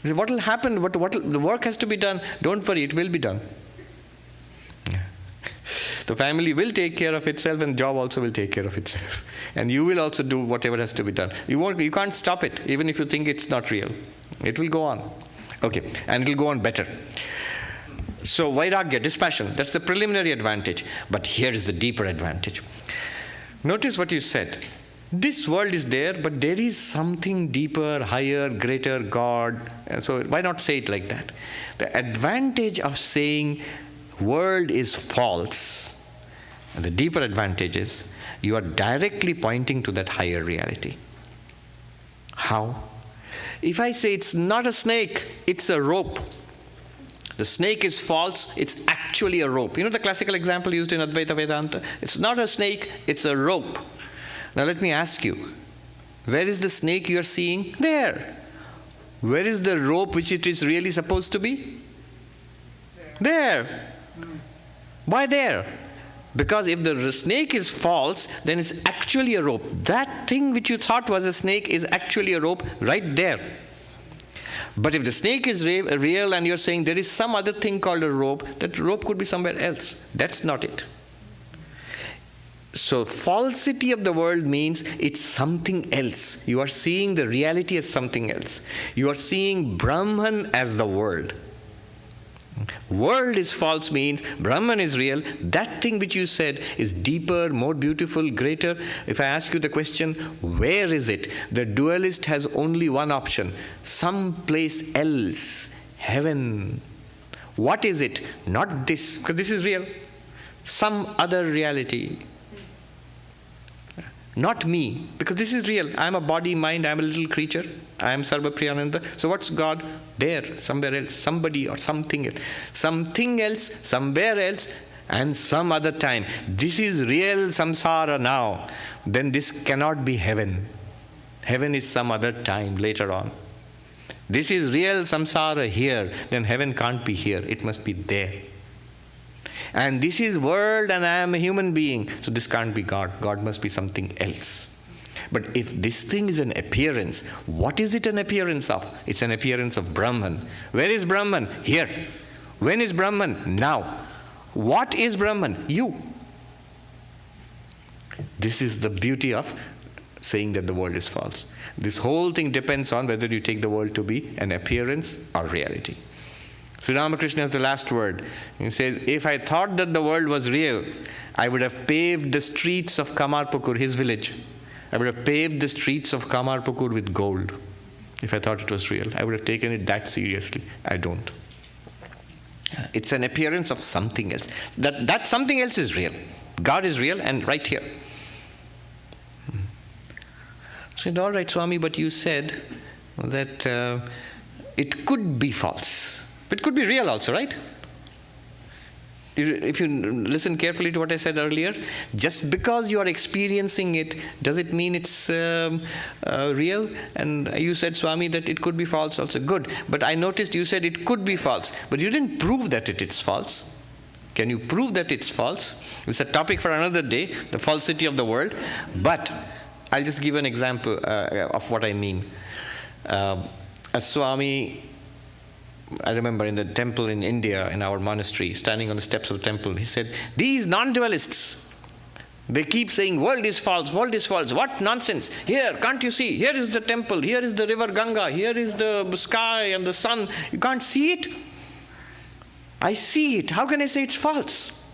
Speaker 2: What will happen? The work has to be done. Don't worry, it will be done. The family will take care of itself and job also will take care of itself. And you will also do whatever has to be done. You can't stop it, even if you think it's not real. It will go on. Okay, and it will go on better. So vairagya, dispassion, that's the preliminary advantage. But here is the deeper advantage. Notice what you said. This world is there, but there is something deeper, higher, greater, God. And so why not say it like that? The advantage of saying world is false, and the deeper advantage is you are directly pointing to that higher reality. How? If I say it's not a snake, it's a rope. The snake is false, it's actually a rope. You know the classical example used in Advaita Vedanta? It's not a snake, it's a rope. Now let me ask you, where is the snake you are seeing? There. Where is the rope which it is really supposed to be? There. Why there? Because if the snake is false, then it's actually a rope. That thing which you thought was a snake is actually a rope right there. But if the snake is real and you're saying there is some other thing called a rope, that rope could be somewhere else. That's not it. So falsity of the world means it's something else. You are seeing the reality as something else. You are seeing Brahman as the world. World is false means Brahman is real. That thing which you said is deeper, more beautiful, greater. If I ask you the question, where is it? The dualist has only one option. Someplace else. Heaven. What is it? Not this, because this is real. Some other reality. Not me, because this is real. I am a body, mind, I am a little creature. I am Sarvapriyananda. So what's God? There, somewhere else, somebody or something else. Something else, somewhere else, and some other time. This is real samsara now. Then this cannot be heaven. Heaven is some other time, later on. This is real samsara here. Then heaven can't be here. It must be there. And this is world and I am a human being. So this can't be God. God must be something else. But if this thing is an appearance, what is it an appearance of? It's an appearance of Brahman. Where is Brahman? Here. When is Brahman? Now. What is Brahman? You. This is the beauty of saying that the world is false. This whole thing depends on whether you take the world to be an appearance or reality. So Ramakrishna has the last word. He says, if I thought that the world was real, I would have paved the streets of Kamarpukur, his village. I would have paved the streets of Kamarpukur with gold. If I thought it was real, I would have taken it that seriously. I don't. It's an appearance of something else. That something else is real. God is real and right here. So, all right, Swami, but you said that it could be false. But it could be real also, right? If you listen carefully to what I said earlier, just because you are experiencing it, does it mean it's real? And you said, Swami, that it could be false also. Good. But I noticed you said it could be false. But you didn't prove that it's false. Can you prove that it's false? It's a topic for another day, the falsity of the world. But I'll just give an example of what I mean. A Swami, I remember in the temple in India, in our monastery, standing on the steps of the temple, he said, these non-dualists, they keep saying, world is false, world is false. What nonsense. Here, can't you see? Here is the temple, here is the river Ganga, here is the sky and the sun. You can't see it? I see it. How can I say it's false?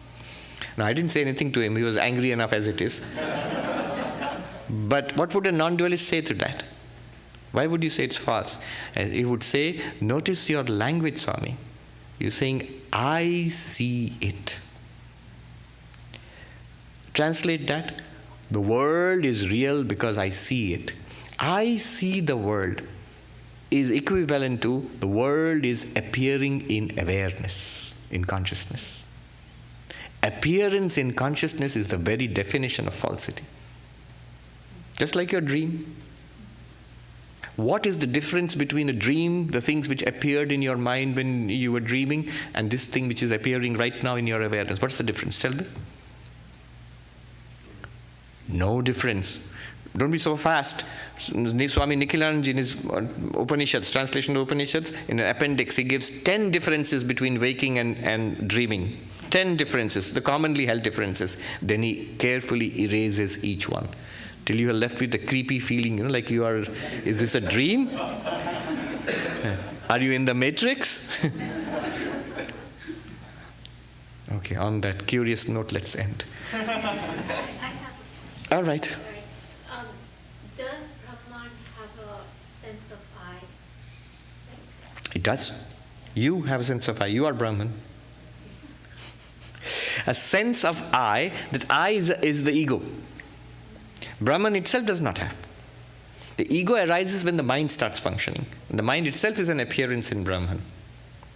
Speaker 2: Now, I didn't say anything to him. He was angry enough as it is. But what would a non-dualist say to that? Why would you say it's false? As he would say, notice your language, Swami. You're saying, I see it. Translate that. The world is real because I see it. I see the world is equivalent to the world is appearing in awareness, in consciousness. Appearance in consciousness is the very definition of falsity. Just like your dream. What is the difference between a dream, the things which appeared in your mind when you were dreaming, and this thing which is appearing right now in your awareness? What's the difference? Tell me. No difference. Don't be so fast. Swami Nikhilanand in his Upanishads, translation of Upanishads, in an appendix, he gives 10 differences between waking and dreaming. 10 differences, the commonly held differences. Then he carefully erases each one, till you are left with a creepy feeling, like you are, is this a dream? Are you in the Matrix? Okay, on that curious note, let's end. All right.
Speaker 9: Does Brahman have a sense of I?
Speaker 2: It does. You have a sense of I. You are Brahman. A sense of I, that I is the ego. Brahman itself does not have. The ego arises when the mind starts functioning. And the mind itself is an appearance in Brahman.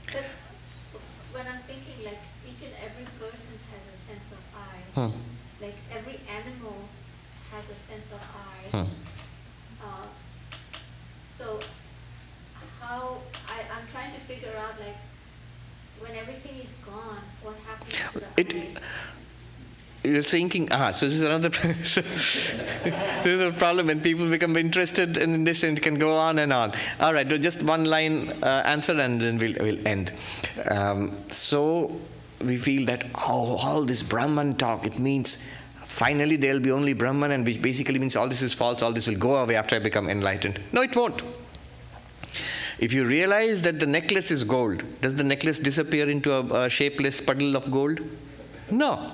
Speaker 9: But when I'm thinking, like, each and every person has a sense of I. Like, every animal has a sense of I. So, how, I'm trying to figure out, like, when everything is gone, what happens to the I?
Speaker 2: You're thinking, so this is another, this is a problem when people become interested in this and it can go on and on. All right, just one line answer and then we'll end. So we feel that, all this Brahman talk, it means finally there'll be only Brahman, and which basically means all this is false, all this will go away after I become enlightened. No, it won't. If you realize that the necklace is gold, does the necklace disappear into a shapeless puddle of gold? No.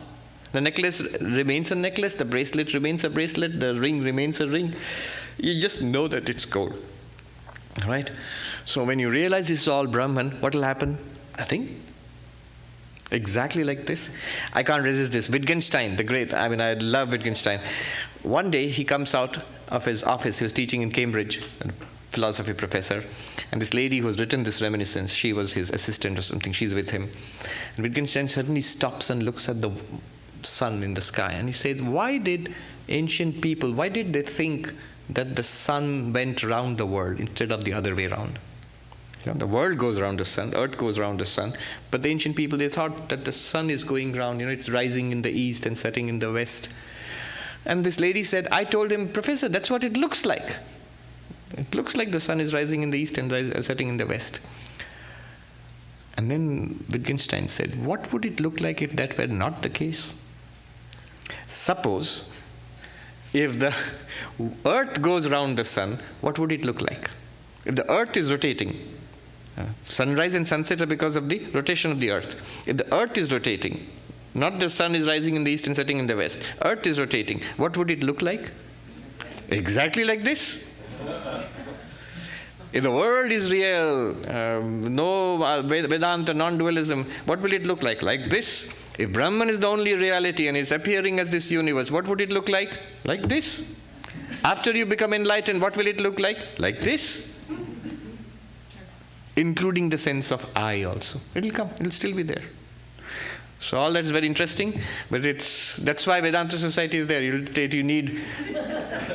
Speaker 2: The necklace remains a necklace, the bracelet remains a bracelet, the ring remains a ring. You just know that it's gold. Right? So when you realize this is all Brahman, what will happen? Nothing. Exactly like this. I can't resist this. Wittgenstein, the great, I love Wittgenstein. One day he comes out of his office, he was teaching in Cambridge, a philosophy professor, and this lady who has written this reminiscence, she was his assistant or something, she's with him. And Wittgenstein suddenly stops and looks at the sun in the sky, and he says, why did ancient people, why did they think that the sun went round the world instead of the other way around? The world goes around the sun, earth goes around the sun, but the ancient people, they thought that the sun is going round, it's rising in the east and setting in the west. And this lady said, I told him, Professor, that's what it looks like. It looks like the sun is rising in the east and setting in the west. And then Wittgenstein said, what would it look like if that were not the case? Suppose if the earth goes round the sun, what would it look like? If the earth is rotating, sunrise and sunset are because of the rotation of the earth. If the earth is rotating, not the sun is rising in the east and setting in the west, earth is rotating, what would it look like? Exactly like this. If the world is real, no Vedanta, non-dualism, what will it look like? Like this. If Brahman is the only reality and is appearing as this universe, what would it look like? Like this. After you become enlightened, what will it look like? Like this. Including the sense of I also. It'll come, it'll still be there. So all that's very interesting, but that's why Vedanta Society is there. You need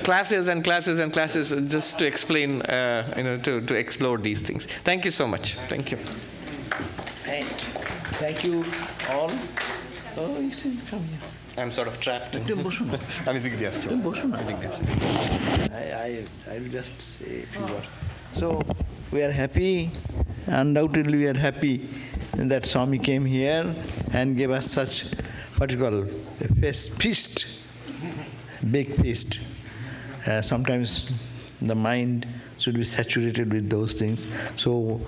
Speaker 2: classes and classes and classes just to explain, to explore these things. Thank you so much. Thank you.
Speaker 1: Thank you all. Oh, you see, come here.
Speaker 2: I'm sort of trapped. I will
Speaker 1: just say a few words. So we are happy, undoubtedly we are happy that Swami came here and gave us such, what you call, a feast, big feast. Sometimes the mind should be saturated with those things. So